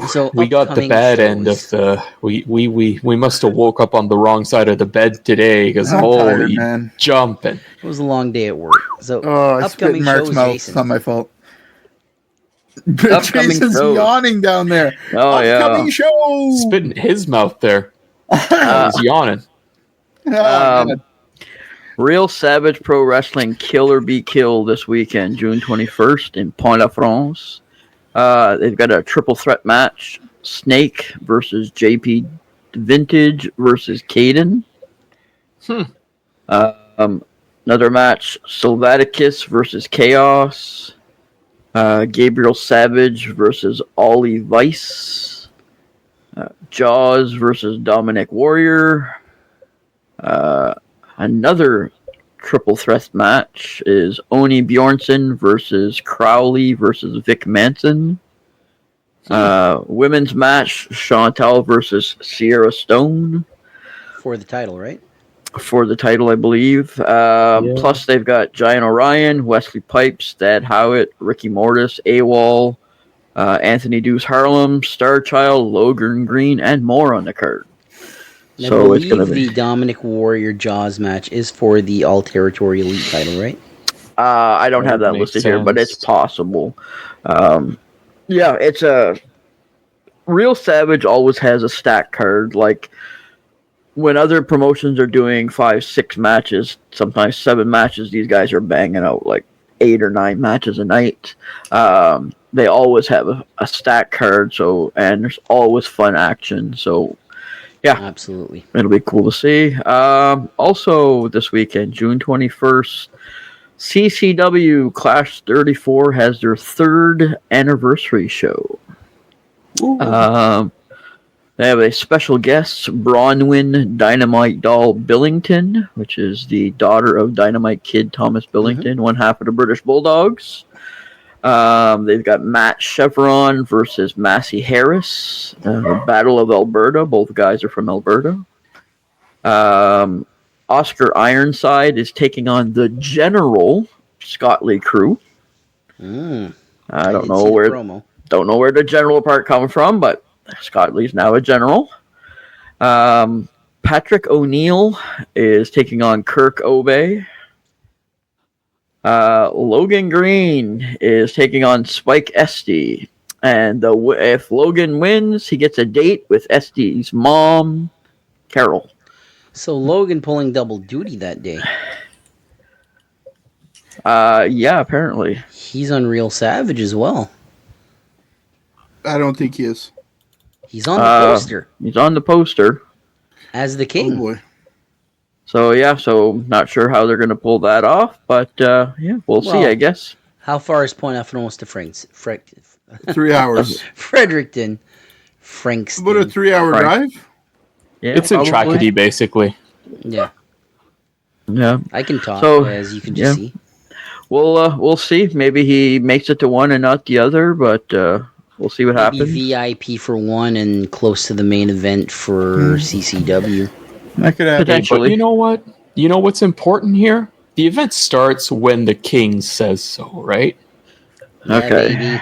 So We got the bad end of the... We must have woke up on the wrong side of the bed today, because I'm holy tired, man. jumping. It was a long day at work. So I spit in upcoming Mark's shows, mouth. Jason. It's not my fault. Upcoming Jason's shows. yawning down there. Oh, Upcoming yeah. show. Spit in his mouth there. He's yawning. God. Real Savage Pro Wrestling Kill or Be Killed this weekend, June 21st in Pont-à-France. They've got a triple threat match. Snake versus JP Vintage versus Caden. Another match, Sylvaticus versus Chaos. Gabriel Savage versus Ollie Weiss. Jaws versus Dominic Warrior. Another triple threat match is Oni Bjornsson versus Crowley versus Vic Manson. Women's match, Chantal versus Sierra Stone. For the title, right? For the title, I believe. Plus, they've got Giant Orion, Wesley Pipes, Thad Howitt, Ricky Mortis, AWOL, Anthony Deuce Harlem, Starchild, Logan Green, and more on the card. And So I it's going to believe be... the Dominic Warrior Jaws match is for the All Territory Elite title, right? I don't have that Makes listed here, but sense. it's possible. It's a... Real Savage always has a stack card. Like, when other promotions are doing 5-6 matches, sometimes 7 matches, these guys are banging out like 8 or 9 matches a night. They always have a stack card, and there's always fun action. So, yeah, Absolutely. it'll be cool to see. Also, this weekend, June 21st, CCW Clash 34 has their 3rd anniversary show. They have a special guest, Bronwyn Dynamite Doll Billington, which is the daughter of Dynamite Kid Thomas Billington, one half of the British Bulldogs. They've got Matt Chevron versus Massey Harris, Battle of Alberta. Both guys are from Alberta. Oscar Ironside is taking on the General Scott Lee Crew. I don't know where the General part comes from, but Scott Lee's now a General. Patrick O'Neill is taking on Kirk Obey. Logan Green is taking on Spike Esty. And if Logan wins, he gets a date with Esty's mom, Carol. So Logan pulling double duty that day. Yeah, apparently. He's on Real Savage as well. I don't think he is. He's on the poster He's on the poster. as the Oh king. boy. So yeah, so not sure how they're going to pull that off, but we'll see, I guess. How far is Point Afternoons to 3 hours. Fredericton? Frankston. About a 3-hour Right. drive. Yeah, It's in Tracadie, basically. Yeah, Yeah, I can talk, So, as you can just see. we'll see. Maybe he makes it to one and not the other, but we'll see what Maybe happens. VIP for one and close to the main event for CCW. That could happen. Potentially. But you know what? You know what's important here? The event starts when the king says so, right? Yeah, Okay.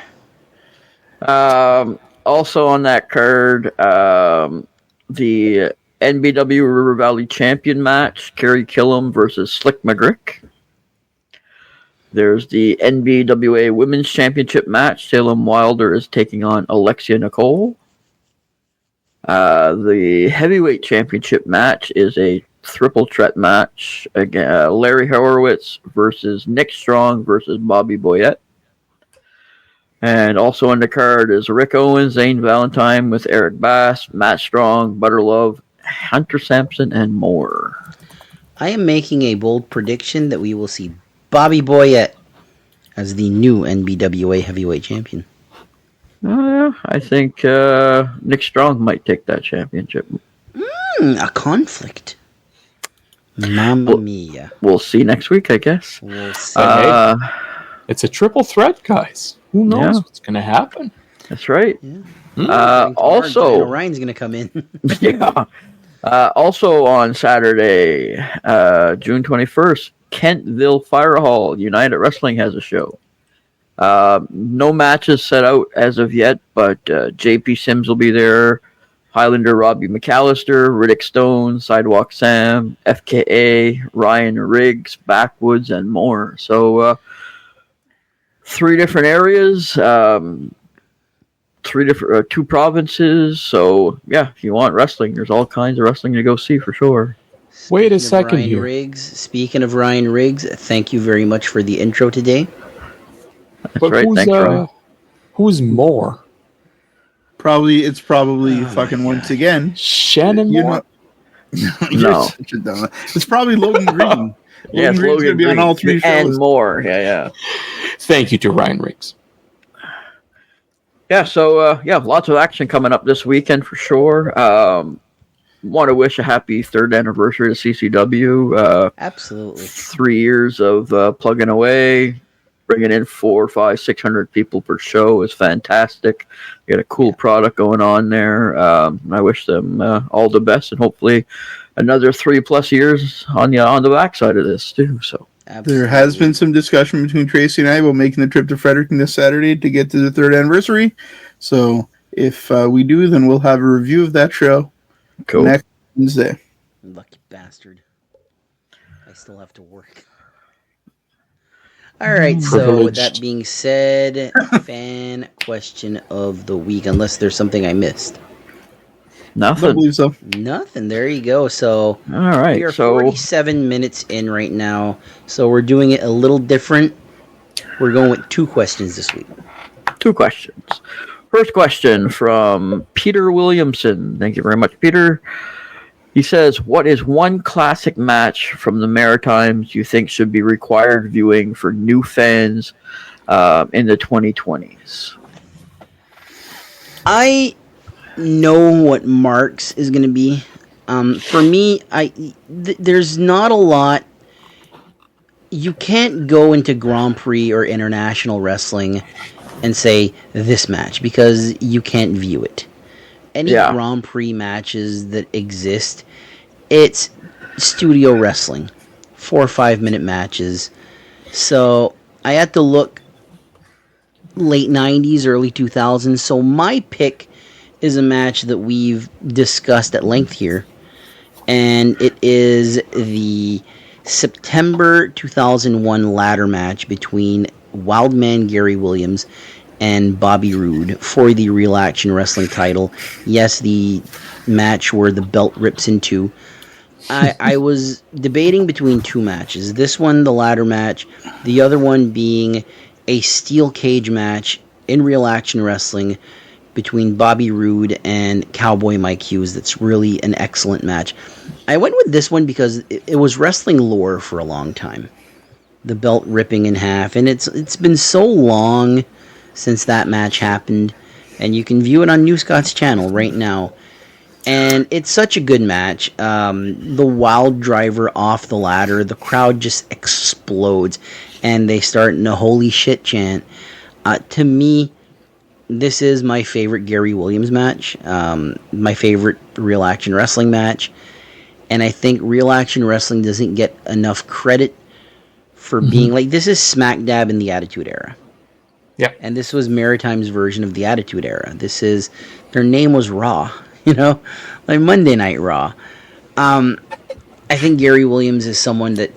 baby. Also on that card, the NBW River Valley Champion match, Kerry Killam versus Slick McGrick. There's the NBWA Women's Championship match. Salem Wilder is taking on Alexia Nicole. The Heavyweight Championship match is a triple threat match. Again, Larry Horowitz versus Nick Strong versus Bobby Boyette. And also on the card is Rick Owens, Zane Valentine with Eric Bass, Matt Strong, Butter Love, Hunter Sampson, and more. I am making a bold prediction that we will see Bobby Boyette as the new NBWA Heavyweight Champion. I think Nick Strong might take that championship. A conflict. Mamma mia. We'll see next week, I guess. We'll see. It's a triple threat, guys. Who knows what's going to happen? That's right. Also, Ryan's going to come in. Yeah. Also on Saturday, June 21st, Kentville Fire Hall United Wrestling has a show. No matches set out as of yet, but JP Sims will be there. Highlander Robbie McAllister, Riddick Stone, Sidewalk Sam, FKA, Ryan Riggs, Backwoods, and more. So 3 different areas, 2 provinces. So yeah, if you want wrestling, there's all kinds of wrestling to go see for sure. Wait a second Ryan here. Riggs, speaking of Ryan Riggs, thank you very much for the intro today. That's But right. Thanks, Ryan. who's more? It's probably fucking once again. Shannon You're Moore? not. You're No. such a dumb. It's probably Logan Green. Yeah, Logan Green's gonna be on all 3 and shows. more. Yeah. Thank you to Ryan Riggs. Yeah, so lots of action coming up this weekend for sure. Want to wish a happy 3rd anniversary to CCW. Absolutely. 3 years of plugging away, bringing in 400, 500, 600 people per show is fantastic. You got a cool product going on there. I wish them all the best, and hopefully another 3+ years on the backside of this too. So. Absolutely. There has been some discussion between Tracy and I about making the trip to Fredericton this Saturday to get to the 3rd anniversary. So if we do, then we'll have a review of that show Cool. next Wednesday. Lucky bastard. I still have to work. All right, so with that being said, fan question of the week, unless there's something I missed. I don't Nothing. believe so. Nothing. There you go. So All right. we are So 47 minutes in right now. So we're doing it a little different. We're going with 2 questions this week. 2 questions. First question from Peter Williamson. Thank you very much, Peter. He says, what is one classic match from the Maritimes you think should be required viewing for new fans in the 2020s? I know what Mark's is going to be. For me, there's not a lot. You can't go into Grand Prix or international wrestling and say this match because you can't view it. Any Grand Prix matches that exist, it's studio wrestling, 4 or 5 minute matches. So I had to look late 90s, early 2000s. So my pick is a match that we've discussed at length here, and it is the September 2001 ladder match between Wildman Gary Williams and Bobby Roode for the Real Action Wrestling title. Yes, the match where the belt rips in 2. I was debating between 2 matches. This one, the ladder match, the other one being a steel cage match in Real Action Wrestling between Bobby Roode and Cowboy Mike Hughes. That's really an excellent match. I went with this one because it was wrestling lore for a long time. The belt ripping in half, and it's been so long since that match happened, and you can view it on New Scott's channel right now. And it's such a good match. The wild driver off the ladder, the crowd just explodes, and they start in a holy shit chant. To me, this is my favorite Gary Williams match, my favorite Real Action Wrestling match, and I think Real Action Wrestling doesn't get enough credit for being like, this is smack dab in the Attitude Era. Yeah. And this was Maritime's version of the Attitude Era. Their name was Raw, like Monday Night Raw. I think Gary Williams is someone that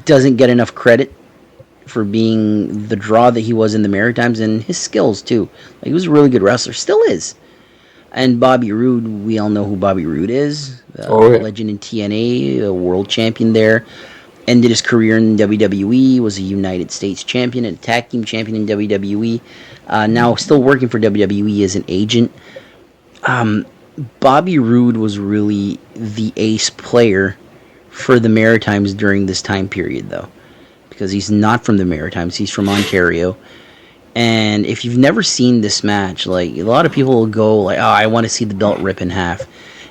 doesn't get enough credit for being the draw that he was in the Maritimes, and his skills too. Like, he was a really good wrestler, still is. And Bobby Roode, we all know who Bobby Roode is. Legend in TNA, a world champion there. Ended his career in WWE, was a United States champion and tag team champion in WWE. Now still working for WWE as an agent. Bobby Roode was really the ace player for the Maritimes during this time period, though. Because he's not from the Maritimes, he's from Ontario. And if you've never seen this match, like, a lot of people will go like, oh, I want to see the belt rip in half.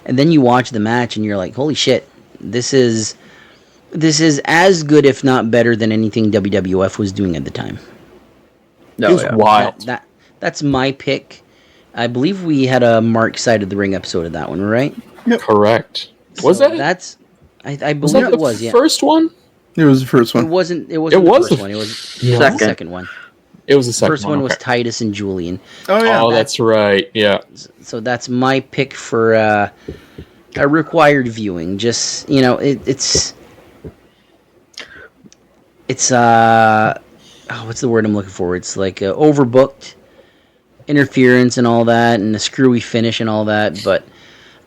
And then you watch the match and you're like, holy shit, this is as good, if not better, than anything WWF was doing at the time. No, it's wild. That's my pick. I believe we had a Mark Side of the Ring episode of that one, right? Yep. Correct. So was that? I believe it was. Yeah. First one. It was the first one. It wasn't the first one. It was the second one. It was the second one. The first one was Titus and Julian. Oh yeah. Oh, that's right. Yeah. So that's my pick for a required viewing. Just, it's what's the word I'm looking for? It's like overbooked interference and all that, and a screwy finish and all that, but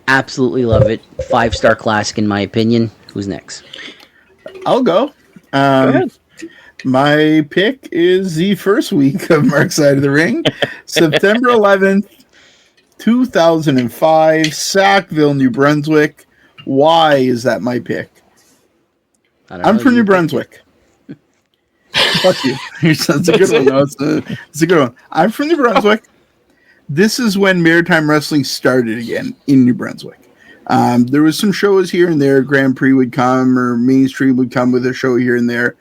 absolutely love it. 5-star classic in my opinion. Who's next? I'll go. Go ahead. My pick is the first week of Mark's Side of the Ring, September 11th, 2005, Sackville, New Brunswick. Why is that my pick? I'm from New Brunswick. Fuck you. That's a good one. No, it's a good one. I'm from New Brunswick. This is when Maritime Wrestling started again in New Brunswick. There was some shows here and there. Grand Prix would come, or Main Street would come with a show here and there.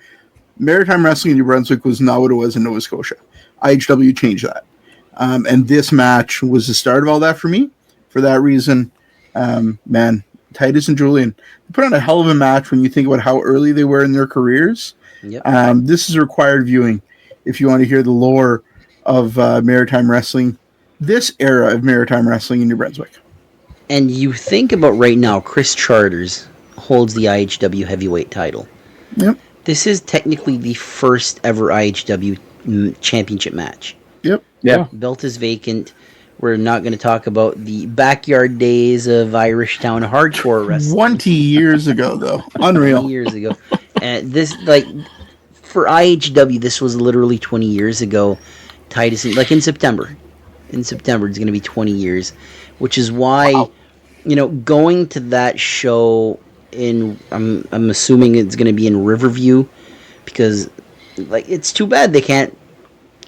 Maritime Wrestling in New Brunswick was not what it was in Nova Scotia. IHW changed that. And this match was the start of all that for me. For that reason, man, Titus and Julian put on a hell of a match when you think about how early they were in their careers. Yep. This is required viewing if you want to hear the lore of Maritime Wrestling, this era of Maritime Wrestling in New Brunswick. And you think about right now, Chris Charters holds the IHW heavyweight title. Yep. This is technically the first ever IHW championship match. Yep. Yeah. Belt is vacant. We're not going to talk about the backyard days of Irish Town hardcore wrestling. 20 years ago, though. Unreal. 20 years ago. And this, for IHW, this was literally 20 years ago. Titus, in September. In September, it's going to be 20 years. Which is why, going to that show I'm assuming it's going to be in Riverview, because it's too bad they can't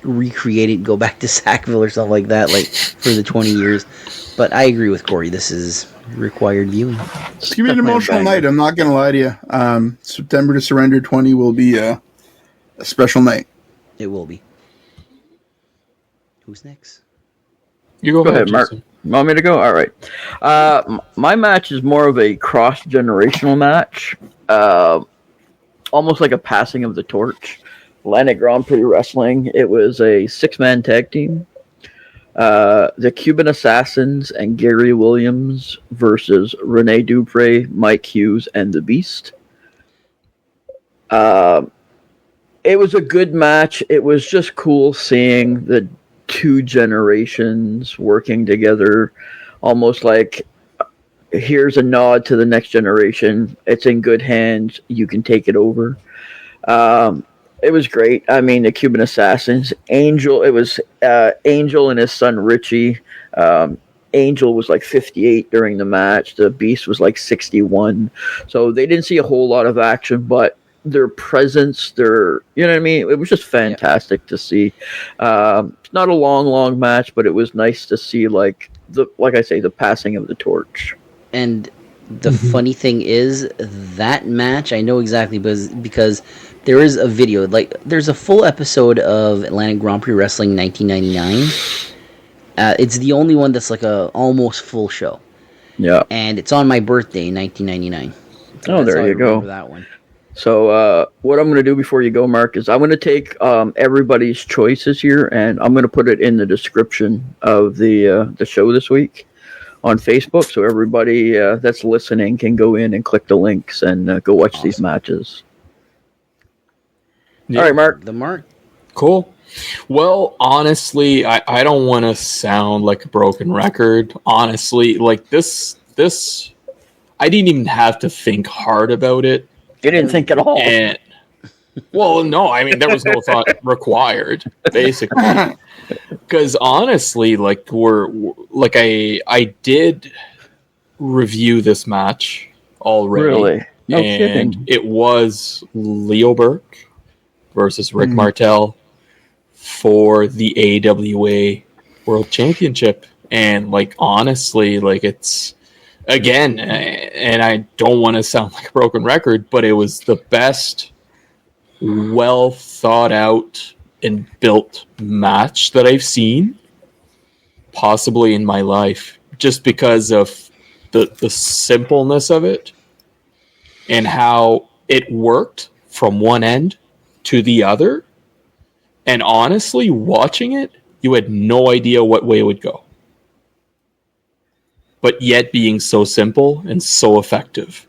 recreate it, go back to Sackville or something like that, for the 20 years. But I agree with Corey. This is required viewing. It's going to be an emotional night. I'm not going to lie to you. September to Surrender 20 will be a special night. It will be. Who's next? You go ahead, Mark. Want me to go? All right. My match is more of a cross-generational match. Almost like a passing of the torch. Atlantic Grand Prix Wrestling. It was a 6-man tag team. The Cuban Assassins and Gary Williams versus Rene Dupree, Mike Hughes, and The Beast. It was a good match. It was just cool seeing the two generations working together, almost like here's a nod to the next generation. It's in good hands. You can take it over. It was great. I mean, the Cuban Assassins, Angel. It was Angel and his son Richie. Angel was like 58 during the match. The Beast was like 61. So they didn't see a whole lot of action, but their presence, you know what I mean? It was just fantastic to see. It's not a long match, but it was nice to see, like I say, the passing of the torch. And the funny thing is, that match, I know exactly because there is a video. Like, there's a full episode of Atlantic Grand Prix Wrestling 1999. It's the only one that's like a almost full show. Yeah. And it's on my birthday in 1999. So oh, there you go. That one. So what I'm going to do before you go, Mark, is I'm going to take everybody's choices here, and I'm going to put it in the description of the show this week on Facebook, so everybody that's listening can go in and click the links and go watch these matches. Yeah. All right, Mark. The Mark. Cool. Well, honestly, I don't want to sound like a broken record. Honestly, like this, I didn't even have to think hard about it. You didn't think at all. And, well, no, I mean, there was no thought required, basically. Because honestly, like I did review this match already. Really? No and kidding. It was Leo Burke versus Rick Martel for the AWA World Championship. And like, honestly, like, it's, again, and I don't want to sound like a broken record, but it was the best, well thought out and built match that I've seen possibly in my life, just because of the simpleness of it and how it worked from one end to the other. And honestly, watching it, you had no idea what way it would go, but yet being so simple and so effective,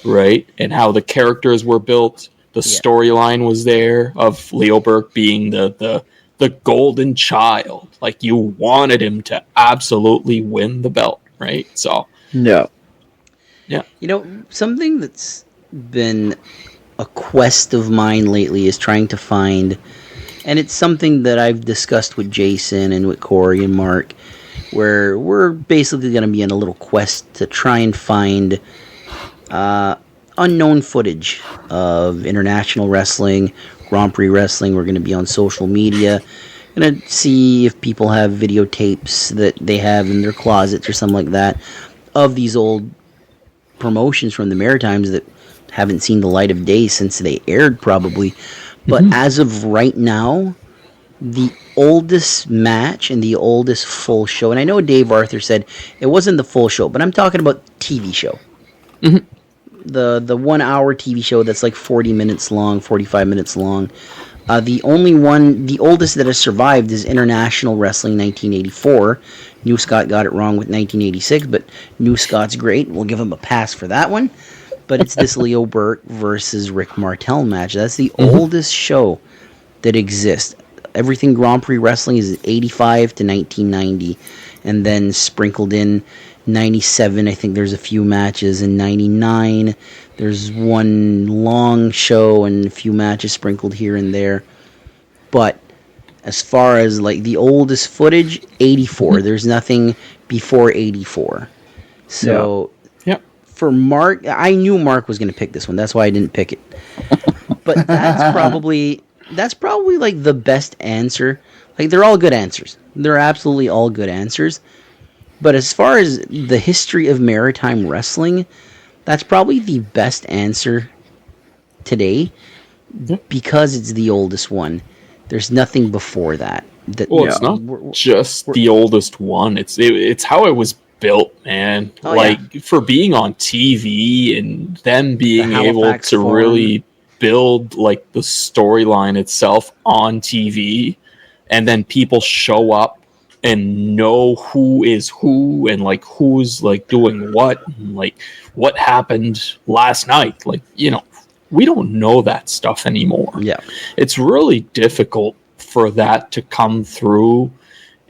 right? And how the characters were built, the storyline was there of Leo Burke being the golden child. Like, you wanted him to absolutely win the belt, right? So, yeah. You know, something that's been a quest of mine lately is trying to find, and it's something that I've discussed with Jason and with Corey and Mark, where we're basically going to be on a little quest to try and find unknown footage of international wrestling, Grand Prix wrestling. We're going to be on social media, going to see if people have videotapes that they have in their closets or something like that of these old promotions from the Maritimes that haven't seen the light of day since they aired, probably. But as of right now, the oldest match and the oldest full show, and I know Dave Arthur said it wasn't the full show, but I'm talking about TV show. The 1 hour TV show that's like 40 minutes long, 45 minutes long. The oldest that has survived is International Wrestling 1984. New Scott got it wrong with 1986, but New Scott's great. We'll give him a pass for that one. But it's this Leo Burke versus Rick Martel match. That's the oldest show that exists. Everything Grand Prix Wrestling is 85 to 1990, and then sprinkled in 97, I think there's a few matches. In 99, there's one long show and a few matches sprinkled here and there. But as far as like the oldest footage, 84. There's nothing before 84. So for Mark, I knew Mark was going to pick this one. That's why I didn't pick it. But that's probably like the best answer. Like, they're all good answers. They're absolutely all good answers. But as far as the history of Maritime Wrestling, that's probably the best answer today because it's the oldest one. There's nothing before that. Well, it's not just the oldest one. It's how it was built, man. For being on TV and them being able to really build like the storyline itself on TV, and then people show up and know who is who and like who's like doing what and like what happened last night. Like, you know, we don't know that stuff anymore. Yeah. It's really difficult for that to come through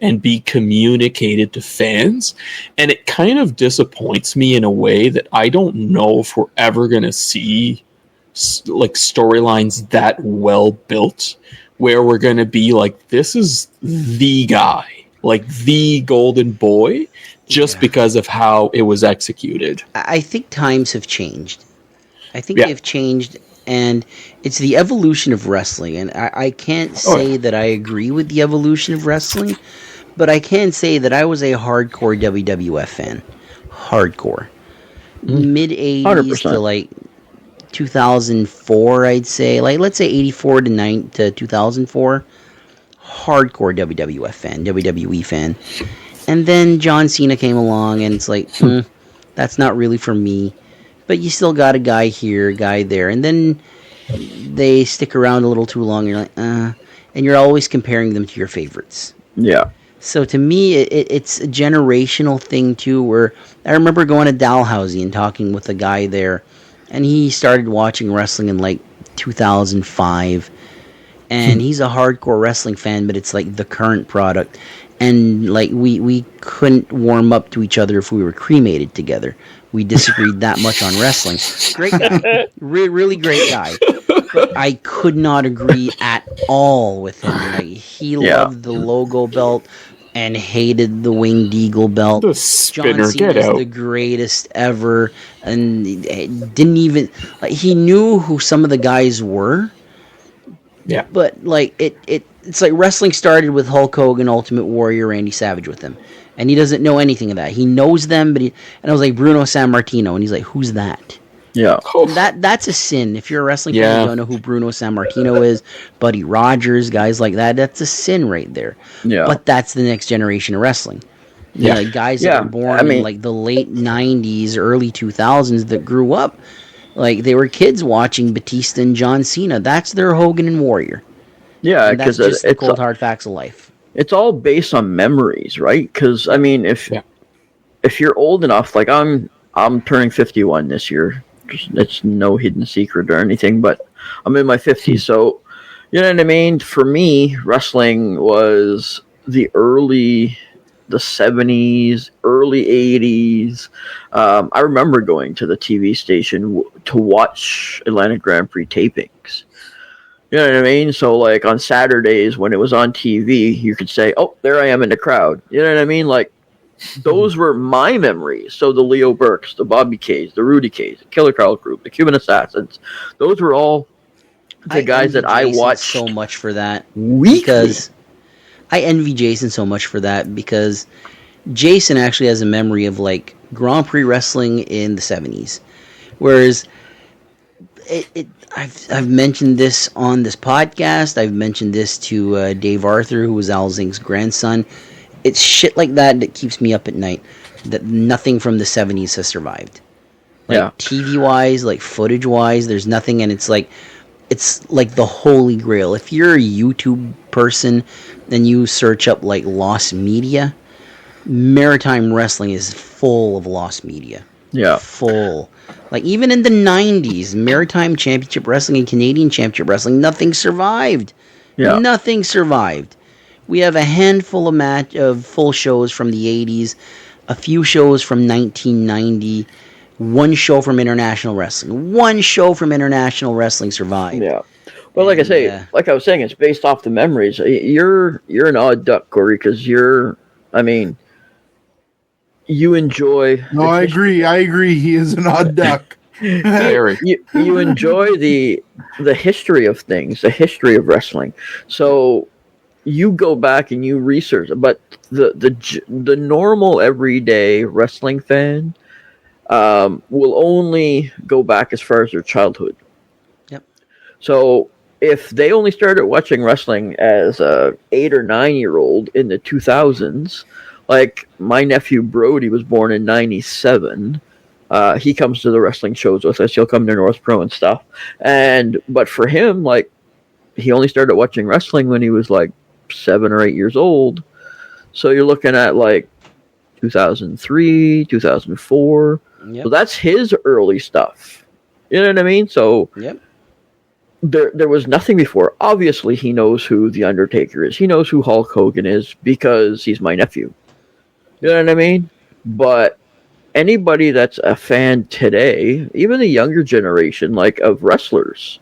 and be communicated to fans. And it kind of disappoints me in a way that I don't know if we're ever going to see like storylines that well built where we're going to be like, this is the guy, like the golden boy, just because of how it was executed. I think times have changed. I think they've changed, and it's the evolution of wrestling. And I can't say that I agree with the evolution of wrestling, but I can say that I was a hardcore WWF fan. Hardcore. Mid-80s 100%. to like 2004, I'd say. Like, let's say 84 to 2004. Hardcore WWF fan, WWE fan. And then John Cena came along, and it's like, that's not really for me. But you still got a guy here, a guy there. And then they stick around a little too long, and you're like, and you're always comparing them to your favorites. Yeah. So to me, it's a generational thing, too, where I remember going to Dalhousie and talking with a guy there, and he started watching wrestling in, like, 2005. And he's a hardcore wrestling fan, but it's, like, the current product. And, like, we couldn't warm up to each other if we were cremated together. We disagreed that much on wrestling. Great guy. Really great guy. But I could not agree at all with him. Like, he loved the logo belt and hated the Winged Eagle belt. The spinner, John Cena get out. is the greatest ever. And didn't even... Like, he knew who some of the guys were. Yeah. But, like, it's like wrestling started with Hulk Hogan, Ultimate Warrior, Randy Savage with him. And he doesn't know anything of that. He knows them, and I was like, Bruno Sammartino, and he's like, who's that? Yeah. That's a sin. If you're a wrestling fan, you don't know who Bruno Sammartino is, Buddy Rogers, guys like that, that's a sin right there. Yeah. But that's the next generation of wrestling. You know, like guys that were born in like the late 90s, early 2000s that grew up, like they were kids watching Batista and John Cena. That's their Hogan and Warrior. Yeah, because that's just the cold hard facts of life. It's all based on memories, right? Because I mean, if you're old enough, like I'm turning 51 this year. It's no hidden secret or anything, but I'm in my 50s, so you know what I mean. For me, wrestling was the 70s, early 80s. I remember going to the TV station to watch Atlantic Grand Prix tapings. You know what I mean? So, like, on Saturdays when it was on TV, you could say, oh, there I am in the crowd. You know what I mean? Like, those were my memories. So the Leo Burks, the Bobby Kays, the Rudy Kays, the Killer Karl Group, the Cuban Assassins, those were all the guys that I watched so much for that. Weekly. Because I envy Jason so much for that, because Jason actually has a memory of, like, Grand Prix wrestling in the 70s. Whereas I've mentioned this on this podcast. I've mentioned this to Dave Arthur, who was Al Zink's grandson. It's shit like that that keeps me up at night. That nothing from the 70s has survived. Like, TV-wise, like footage-wise, there's nothing, and it's like the holy grail. If you're a YouTube person, then you search up like lost media. Maritime wrestling is full of lost media. Yeah. Full. Like, even in the 90s, Maritime Championship Wrestling and Canadian Championship Wrestling, nothing survived. Yeah. Nothing survived. We have a handful of full shows from the 80s, a few shows from 1990, one show from International Wrestling. One show from International Wrestling survived. Yeah. Well, like I say, like I was saying, it's based off the memories. You're an odd duck, Corey, because you enjoy... No, I agree. He is an odd duck. you enjoy the history of things, the history of wrestling. So you go back and you research, but the normal everyday wrestling fan will only go back as far as their childhood. Yep. So if they only started watching wrestling as a 8 or 9 year old in the 2000s, like my nephew Brody was born in 97. He comes to the wrestling shows with us. He'll come to North Pro and stuff. But for him, like, he only started watching wrestling when he was like 7 or 8 years old. So you're looking at like 2003, 2004. Yep. So that's his early stuff. You know what I mean? So there was nothing before. Obviously, he knows who The Undertaker is. He knows who Hulk Hogan is because he's my nephew. You know what I mean? But anybody that's a fan today, even the younger generation, like of wrestlers,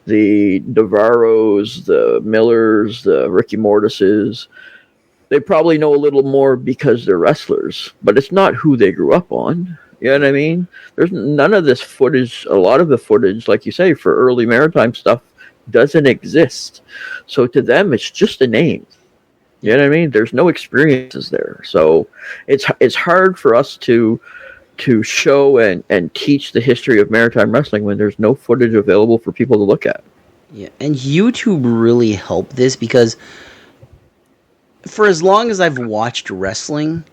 the Navarros, the Millers, the Ricky Mortises, they probably know a little more because they're wrestlers, but it's not who they grew up on. You know what I mean? There's none of this footage. A lot of the footage, like you say, for early Maritime stuff doesn't exist. So to them, it's just a name. You know what I mean? There's no experiences there. So it's hard for us to show and teach the history of Maritime wrestling when there's no footage available for people to look at. Yeah, and YouTube really helped this because for as long as I've watched wrestling,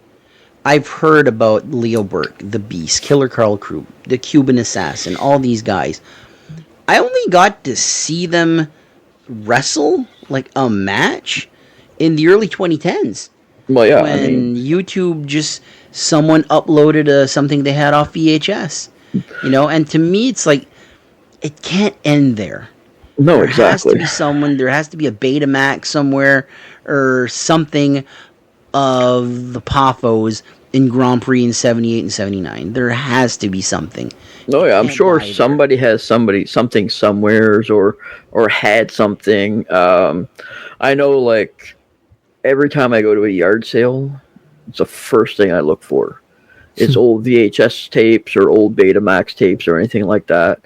I've heard about Leo Burke, the Beast, Killer Carl Crew, the Cuban Assassin, all these guys. I only got to see them wrestle, like a match, in the early 2010s. Well, yeah, when YouTube just, someone uploaded something they had off VHS. You know, and to me it's like, it can't end there. No, there exactly. There has to be a Betamax somewhere or something of the Poffos in Grand Prix in 78 and 79. There has to be something. No, yeah, I'm sure somebody has something somewheres or had something. I know, like, every time I go to a yard sale, it's the first thing I look for. It's old VHS tapes or old Betamax tapes or anything like that.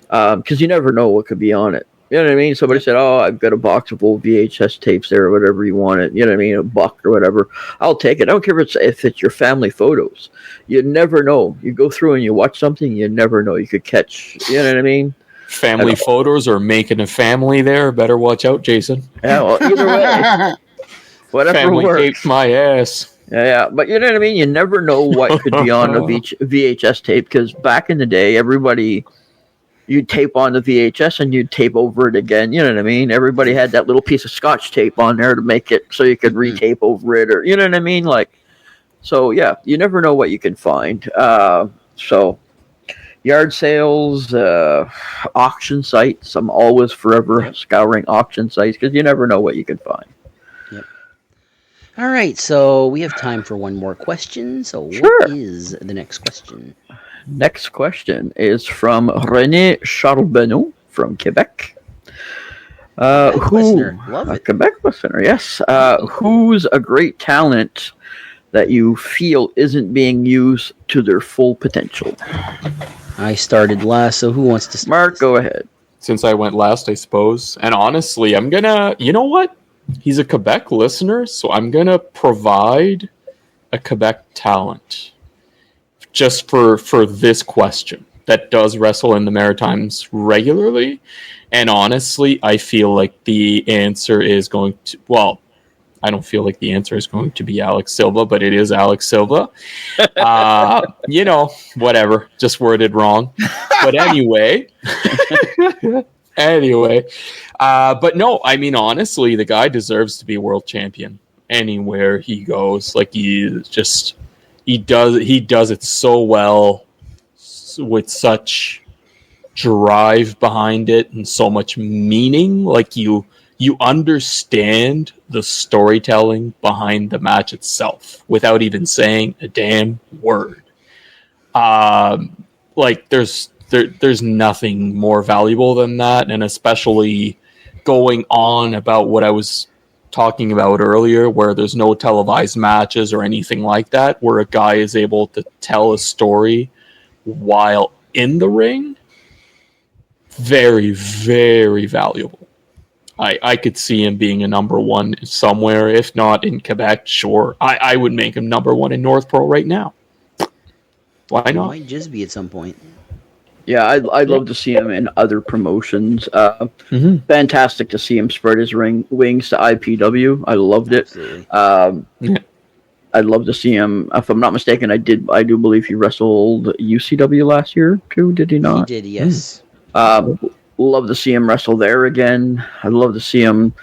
Because you never know what could be on it. You know what I mean? Somebody said, "Oh, I've got a box of old VHS tapes there, or whatever you want it." You know what I mean? $1 or whatever. I'll take it. I don't care if it's your family photos. You never know. You go through and you watch something, you never know. You could catch. You know what I mean? Family photos or making a family there. Better watch out, Jason. Yeah. Well, either way, whatever Family works. tapes my ass. Yeah, but you know what I mean? You never know what could be on a VHS tape, because back in the day, everybody, you'd tape on the VHS and you'd tape over it again. You know what I mean? Everybody had that little piece of Scotch tape on there to make it so you could retape over it, or you know what I mean? Like, so yeah, you never know what you can find. So yard sales, auction sites. I'm always forever scouring auction sites because you never know what you can find. All right, so we have time for one more question. So Sure. What is the next question? Next question is from René Charbonneau from Quebec. Listener, love a it. Quebec listener, yes. Who's a great talent that you feel isn't being used to their full potential? I started last, so who wants to start? Mark, go ahead. Since I went last, I suppose. And honestly, I'm gonna. You know what? He's a Quebec listener, so I'm gonna provide a Quebec talent just for this question that does wrestle in the Maritimes regularly. And honestly, I feel like the answer is going to, well, I don't feel like the answer is going to be Alex Silva, but it is Alex Silva. You know, whatever, just worded wrong. But anyway, but no, I mean, honestly, the guy deserves to be world champion anywhere he goes. Like, he does it so well, with such drive behind it and so much meaning. Like, you understand the storytelling behind the match itself without even saying a damn word. Like, there's nothing more valuable than that, and especially going on about what I was talking about earlier, where there's no televised matches or anything like that, where a guy is able to tell a story while in the ring. Very, very valuable. I could see him being a number one somewhere, if not in Quebec. Sure, I would make him number one in North Pro right now. Why not? Might just be at some point. Yeah, I'd love to see him in other promotions. Fantastic to see him spread his wings to IPW. I loved it. Absolutely. I'd love to see him. If I'm not mistaken, I do believe he wrestled UCW last year too. Did he not? He did, yes. Love to see him wrestle there again. I'd love to see him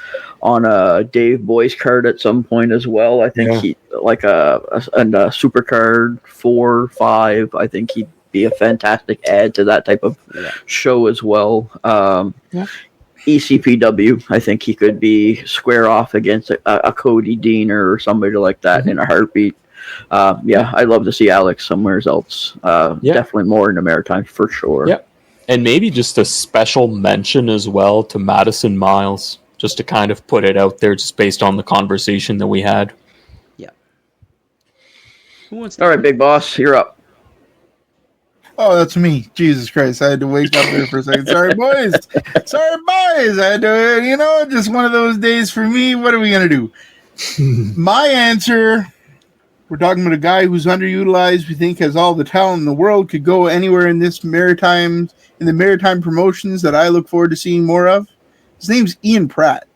on a Dave Boyce card at some point as well. I think he like a super card 4, 5. I think he'd be a fantastic add to that type of show as well. ECPW, I think he could be square off against a Cody Deaner or somebody like that in a heartbeat. Yeah, I'd love to see Alex somewhere else. Definitely more in the Maritime for sure. Yep. And maybe just a special mention as well to Madison Miles, just to kind of put it out there, just based on the conversation that we had. Yeah. Who wants All right, big boss, you're up. Oh, that's me. Jesus Christ. I had to wake up there for a second. Sorry, boys. I had to, just one of those days for me. What are we going to do? My answer, we're talking about a guy who's underutilized. We think has all the talent in the world, could go anywhere in the maritime promotions that I look forward to seeing more of. His name's Ian Pratt.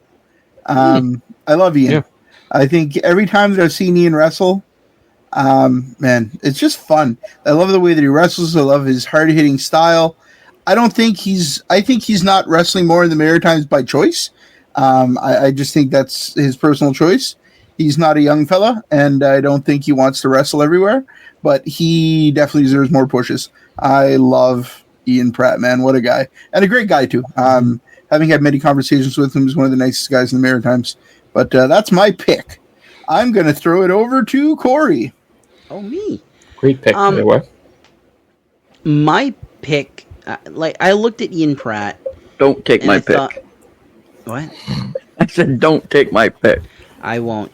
I love Ian. Yeah. I think every time that I've seen Ian wrestle, man, it's just fun. I love the way that he wrestles. I love his hard-hitting style. I think he's not wrestling more in the Maritimes by choice. I just think that's his personal choice. He's not a young fella, and I don't think he wants to wrestle everywhere, but he definitely deserves more pushes. I love Ian Pratt, man. What a guy. And a great guy, too. Having had many conversations with him, he's one of the nicest guys in the Maritimes. But that's my pick. I'm going to throw it over to Corey. Oh, me. Great pick, by the way. My pick, I looked at Ian Pratt. Don't take my pick. What? I said don't take my pick. I won't.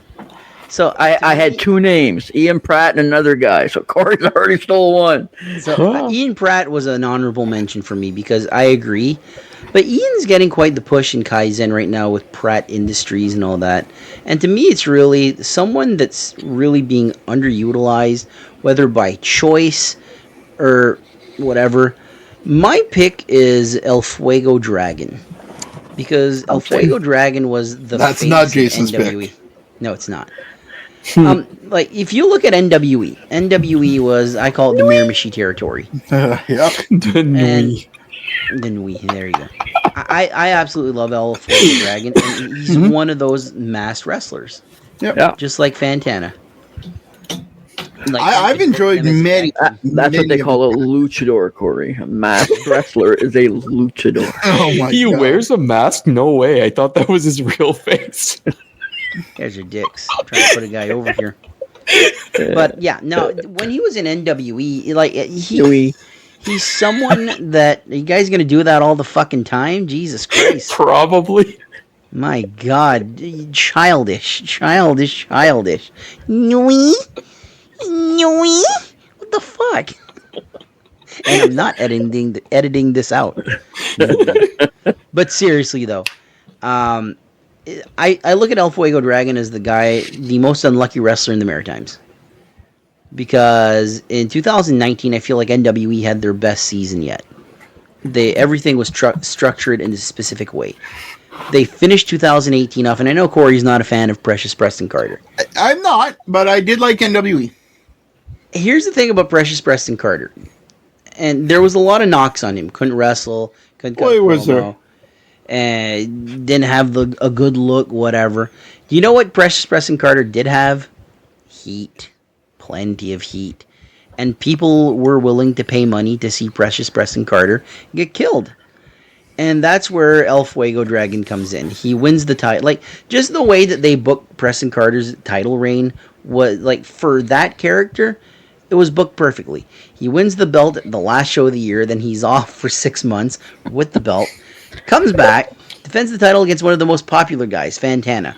So I had two names, Ian Pratt and another guy. So Corey's already stole one. So Ian Pratt was an honorable mention for me because I agree. But Ian's getting quite the push in Kaizen right now with Pratt Industries and all that. And to me, it's really someone that's really being underutilized, whether by choice or whatever. My pick is El Fuego Dragon. Because El Fuego Dragon was the That's not Jason's pick. No, it's not. If you look at NWE was, I call it the Miramichi territory. Yep. The Nui, there you go. I absolutely love El Fuego Dragon, and he's one of those masked wrestlers. Yep. Yeah. Just like Fantana. I've enjoyed many. That's what they call a luchador, Corey. A masked wrestler is a luchador. Oh my He God. wears a mask? No way. I thought that was his real face. You guys are dicks. I'm trying to put a guy over here. But yeah, no, when he was in NWE, he's someone that, you guys gonna do that all the fucking time? Jesus Christ. Probably. My God. Childish. Nui? What the fuck? And I'm not editing this out. But seriously though, I look at El Fuego Dragon as the most unlucky wrestler in the Maritimes. Because in 2019, I feel like NWE had their best season yet. Everything was structured in a specific way. They finished 2018 off, and I know Corey's not a fan of Precious Preston Carter. I'm not, but I did like NWE. Here's the thing about Precious Preston Carter. And there was a lot of knocks on him. Couldn't wrestle. Couldn't cut a promo. And didn't have a good look, whatever. Do you know what Precious Preston Carter did have? Heat. Plenty of heat. And people were willing to pay money to see Precious Preston Carter get killed. And that's where El Fuego Dragon comes in. He wins the title. Just the way that they booked Preston Carter's title reign was, for that character, it was booked perfectly. He wins the belt at the last show of the year, then he's off for 6 months with the belt. Comes back, defends the title against one of the most popular guys, Fantana.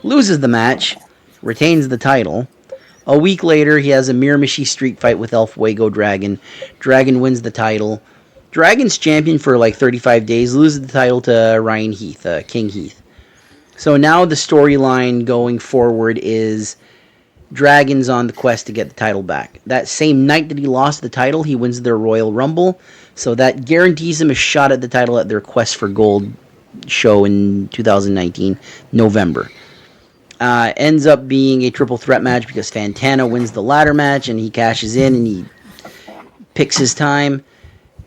Loses the match, retains the title. A week later, he has a Miramichi street fight with El Fuego Dragon. Dragon wins the title. Dragon's champion for 35 days, loses the title to Ryan Heath, King Heath. So now the storyline going forward is Dragon's on the quest to get the title back. That same night that he lost the title, he wins their Royal Rumble. So that guarantees him a shot at the title at their Quest for Gold show in 2019, November. Ends up being a triple threat match because Fantana wins the ladder match and he cashes in and he picks his time.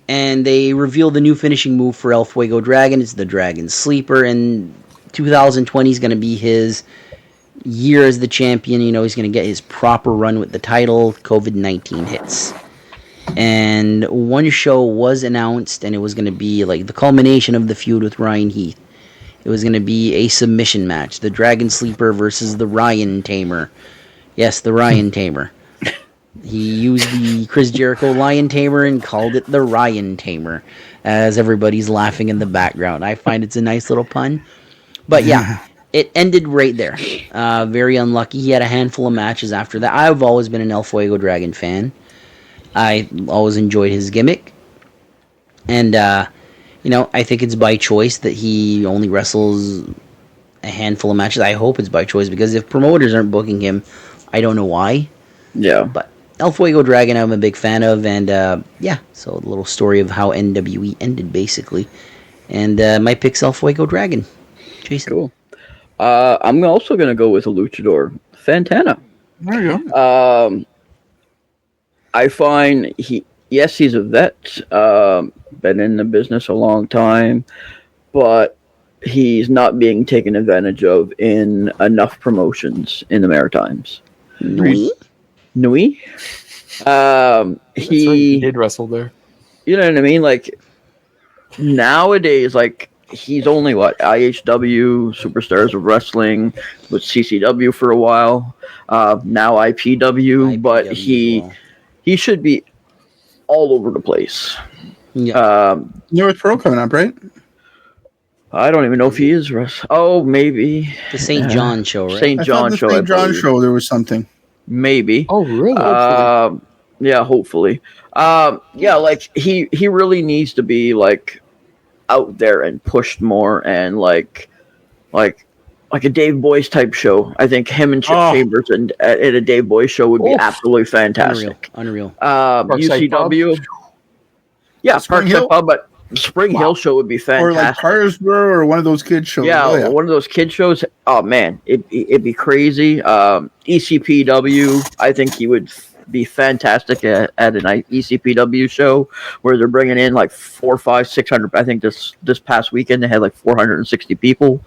And they reveal the new finishing move for El Fuego Dragon. It's the Dragon Sleeper. And 2020 is going to be his year as the champion. He's going to get his proper run with the title. COVID-19 hits. And one show was announced, and it was going to be the culmination of the feud with Ryan Heath. It was going to be a submission match. The Dragon Sleeper versus the Ryan Tamer. Yes, the Ryan Tamer. He used the Chris Jericho Lion Tamer and called it the Ryan Tamer, as everybody's laughing in the background. I find it's a nice little pun. But yeah, it ended right there. Very unlucky. He had a handful of matches after that. I've always been an El Fuego Dragon fan. I always enjoyed his gimmick. And, I think it's by choice that he only wrestles a handful of matches. I hope it's by choice, because if promoters aren't booking him, I don't know why. Yeah. But El Fuego Dragon I'm a big fan of, and so a little story of how NWE ended, basically. And my pick's El Fuego Dragon. Jason. Cool. I'm also going to go with a luchador, Fantana. There you go. I find he's a vet, been in the business a long time, but he's not being taken advantage of in enough promotions in the Maritimes. Nui? He did wrestle there. You know what I mean? Like, nowadays, like, he's only IHW, Superstars of Wrestling, with CCW for a while, now IPW, but he should be all over the place. Yeah. North Pro coming up, right? I don't even know if he is Oh, maybe The St. John show, right? St. John show. St. John show. There was something. Maybe. Oh, really? Yeah, hopefully. Like he really needs to be like out there and pushed more, and like a Dave Boyce type show. I think him and Chip Chambers and at a Dave Boyce show would be absolutely fantastic. Unreal. UCW. Yeah, Parkside Pub, but Spring Hill show would be fantastic. Or like Carsborough, or one of those kids shows. Yeah, one of those kid shows. Oh man, it'd be crazy. ECPW, I think he would be fantastic at an ECPW show where they're bringing in like 400, 500, 600. I think this past weekend they had like 460 people.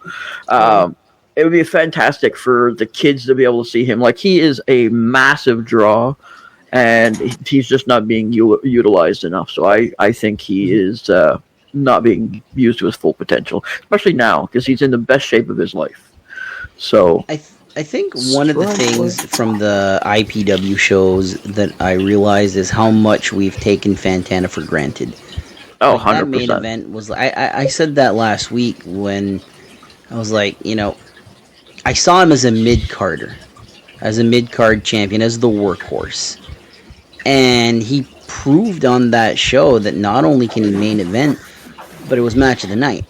It would be fantastic for the kids to be able to see him. Like, he is a massive draw, and he's just not being utilized enough. So I think he is not being used to his full potential, especially now because he's in the best shape of his life. So I think one of the things from the IPW shows that I realized is how much we've taken Fantana for granted. Oh, like, 100%. That main event was... I said that last week when I was like, I saw him as a mid-carder, as a mid-card champion, as the workhorse. And he proved on that show that not only can he main event, but it was match of the night.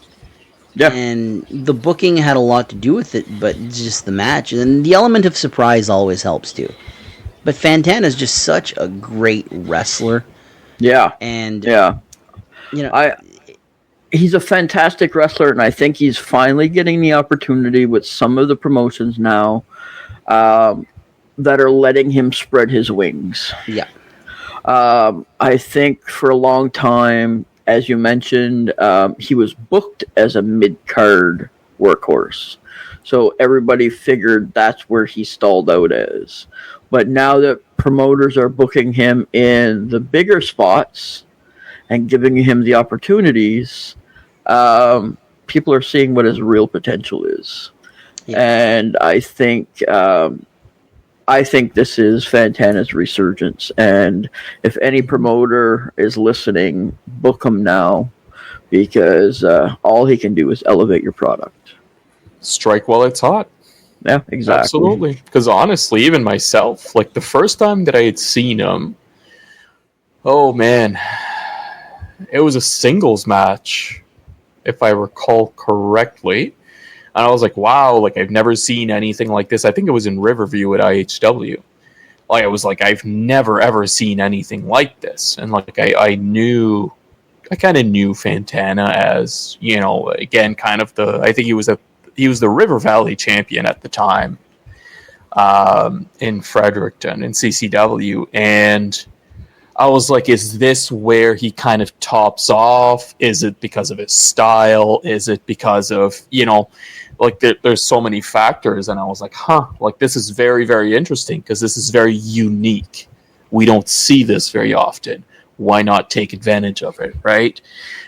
Yeah. And the booking had a lot to do with it, but just the match. And the element of surprise always helps too. But Fantana's just such a great wrestler. Yeah. And, he's a fantastic wrestler, and I think he's finally getting the opportunity with some of the promotions now that are letting him spread his wings. Yeah. I think for a long time, as you mentioned, he was booked as a mid-card workhorse. So everybody figured that's where he stalled out as. But now that promoters are booking him in the bigger spots and giving him the opportunities, people are seeing what his real potential is. Yeah. And I think this is Fantana's resurgence. And if any promoter is listening, book him now, because all he can do is elevate your product. Strike while it's hot. Yeah, exactly. Absolutely. Because honestly, even myself, like the first time that I had seen him, oh man, it was a singles match, if I recall correctly. And I was like, wow, like I've never seen anything like this. I think it was in Riverview at IHW. Like, I was like, I've never ever seen anything like this. And like I kind of knew Fantana as, again, kind of I think he was the River Valley champion at the time in Fredericton in CCW. And I was like, is this where he kind of tops off? Is it because of his style? Is it because of, like there's so many factors? And I was like, like this is very, very interesting because this is very unique. We don't see this very often. Why not take advantage of it, right?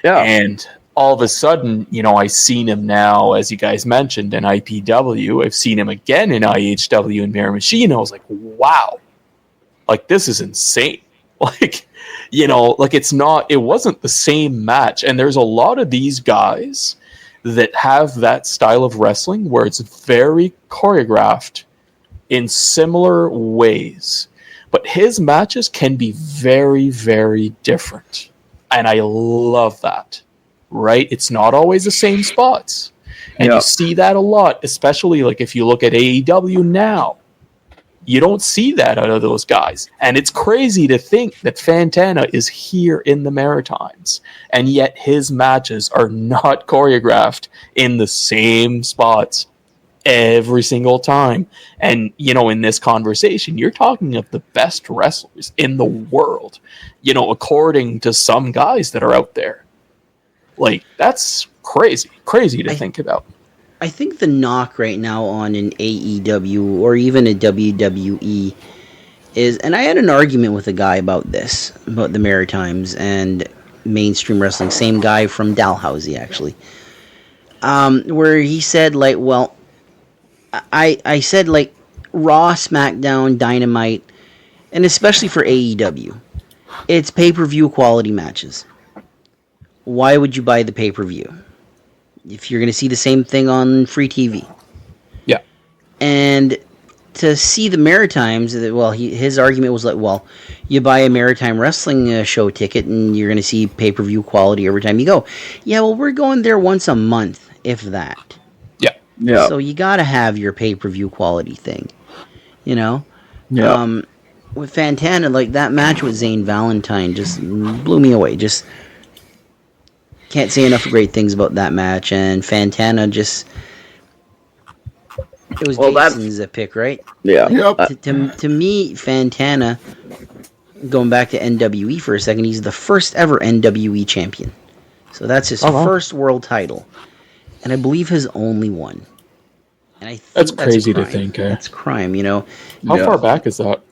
Yeah. And all of a sudden, I've seen him now, as you guys mentioned, in IPW. I've seen him again in IHW and Mirror Machine. I was like, wow, like, this is insane. Like, it wasn't the same match. And there's a lot of these guys that have that style of wrestling where it's very choreographed in similar ways. But his matches can be very, very different. And I love that. Right? It's not always the same spots. And you see that a lot, especially like if you look at AEW now. You don't see that out of those guys. And it's crazy to think that Fantana is here in the Maritimes, and yet his matches are not choreographed in the same spots every single time. And, in this conversation, you're talking of the best wrestlers in the world, according to some guys that are out there. Like, that's crazy to think about. I think the knock right now on an AEW or even a WWE is, and I had an argument with a guy about this, about the Maritimes and mainstream wrestling, same guy from Dalhousie, actually, where he said, like, well, I said, like, Raw, SmackDown, Dynamite, and especially for AEW, it's pay-per-view quality matches. Why would you buy the pay-per-view if you're going to see the same thing on free TV? Yeah. And to see the Maritimes, well, his argument was like, well, you buy a Maritime wrestling show ticket and you're going to see pay-per-view quality every time you go. Yeah, well, we're going there once a month, if that. Yeah. Yeah. So you got to have your pay-per-view quality thing, Yeah. With Fantana, like, that match with Zane Valentine just blew me away. Just can't say enough great things about that match. And Fantana just, it was Jason's pick, right? Yeah. Yep. To me, Fantana, going back to NWE for a second, he's the first ever NWE champion. So that's his first world title. And I believe his only one. And I think that's crazy to think. That's crime, How far back is that?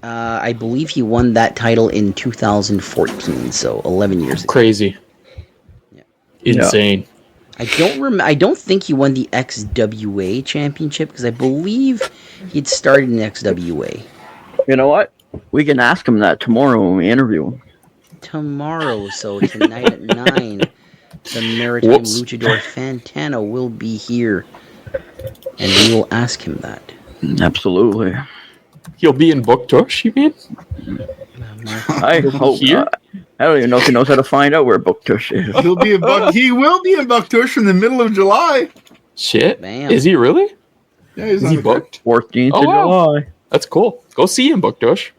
I believe he won that title in 2014, so 11 years ago. Crazy. Yeah. Insane. I don't think he won the XWA championship, because I believe he'd started in XWA. You know what? We can ask him that tomorrow when we interview him. Tomorrow, so tonight at 9, the Maritime Luchador Fantana will be here, and we will ask him that. Absolutely. He'll be in Booktush, you mean? I hope not. I don't even know if he knows how to find out where Booktush is. He will be in Bucktush in the middle of July. Shit. Bam. Is he really? Yeah, Is he booked? 14th of July. That's cool. Go see him, Booktush.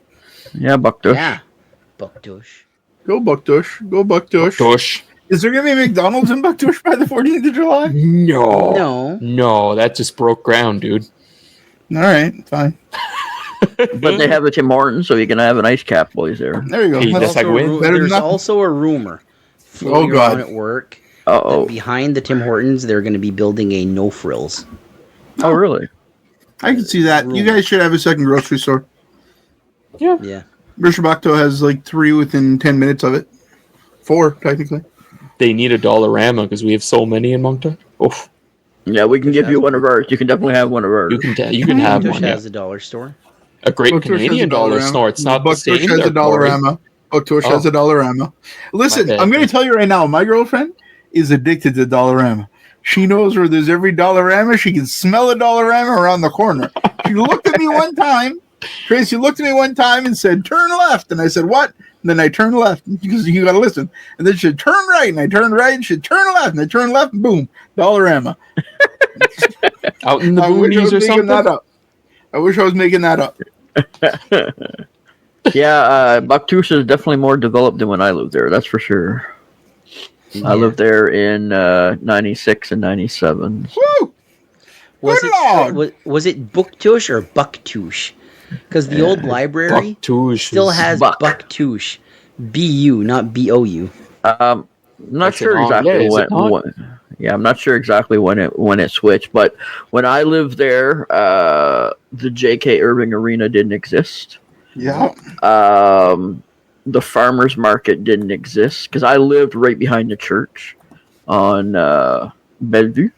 Yeah, Bucktush. Yeah, Bucktush. Go Bucktush. Go Bucktush. Booktush. Is there going to be a McDonald's in Bucktush by the 14th of July? No, that just broke ground, dude. All right, fine. But they have a Tim Hortons, so you can have an ice cap while he's there. There you go. Hey, that's like win. There's also a rumor floating around at work that behind the Tim Hortons, they're going to be building a No Frills. Oh, really? I can see that. You guys should have a second grocery store. Yeah. Rishabakto has like 3 within 10 minutes of it. 4, technically. They need a Dollarama because we have so many in Moncton. Oof. Yeah, we can give you one of ours. You can definitely have one of ours. You can have one. has a dollar store. A great Canadian dollar store. It's not the same. Bucktush has a Dollarama. Bucktush has a Dollarama. Listen, I'm going to tell you right now, my girlfriend is addicted to Dollarama. She knows where there's every Dollarama. She can smell a Dollarama around the corner. She looked at me one time. Tracy looked at me one time and said, "Turn left." And I said, "What?" And then I turned left, because you got to listen. And then she said, "Turn right." And I turned right. And she said, "Turn left." And I turned left. And boom, Dollarama. Out in the boonies or something? I wish I was making that up. Yeah, Bucktush is definitely more developed than when I lived there. That's for sure. I lived there in 96 and 97. Woo! Was it Booktush or Bucktush? Because the old library still has Bucktush. B-U, not B-O-U. I'm not sure exactly when. Yeah, I'm not sure exactly when it switched, but when I lived there, the J.K. Irving Arena didn't exist. Yeah. The farmers market didn't exist because I lived right behind the church on Bellevue.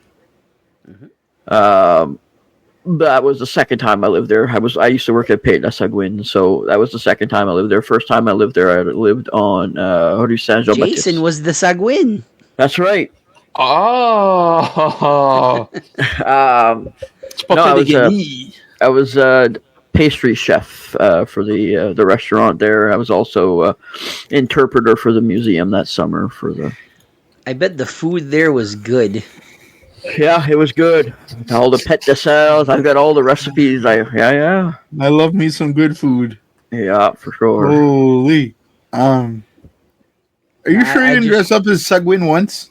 That was the second time I lived there. I used to work at Pays de la Sagouine, so that was the second time I lived there. First time I lived there, I lived on Rue Saint-Jean-Baptiste. Jason was the Sagouine. That's right. Oh. I was pastry chef for the restaurant there. I was also interpreter for the museum that summer for the. I bet the food there was good. Yeah, it was good. All the pet desserts. I've got all the recipes. Yeah. I love me some good food. Yeah, for sure. Holy. Are you sure you didn't dress up as Sagouine once?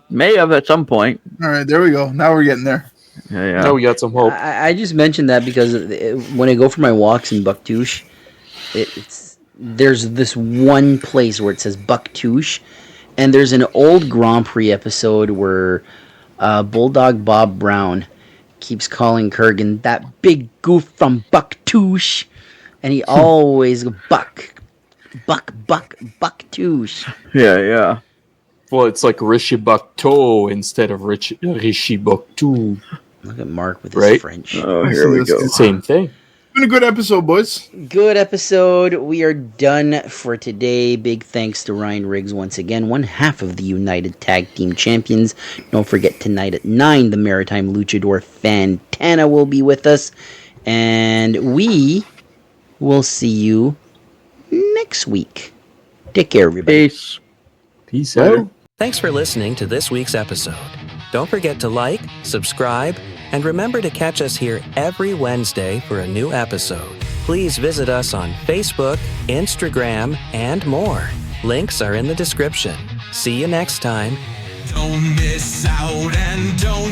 May have at some point. All right, there we go. Now we're getting there. Yeah. Now we got some hope. I just mentioned that because when I go for my walks in Bucktouche, there's this one place where it says Bucktouche, and there's an old Grand Prix episode where Bulldog Bob Brown keeps calling Kurgan that big goof from Bucktouche, and he always goes Bucktouche. Yeah. Well, it's like Rishi Bukto instead of Rishi Buktu. Look at Mark with his French. Oh, here we go. Same thing. Been a good episode, boys. Good episode. We are done for today. Big thanks to Ryan Riggs once again, one half of the United Tag Team Champions. Don't forget tonight at 9, the Maritime Luchador Fantana will be with us. And we will see you next week. Take care, everybody. Peace out. Thanks for listening to this week's episode. Don't forget to like, subscribe, and remember to catch us here every Wednesday for a new episode. Please visit us on Facebook, Instagram, and more. Links are in the description. See you next time. Don't miss out and don't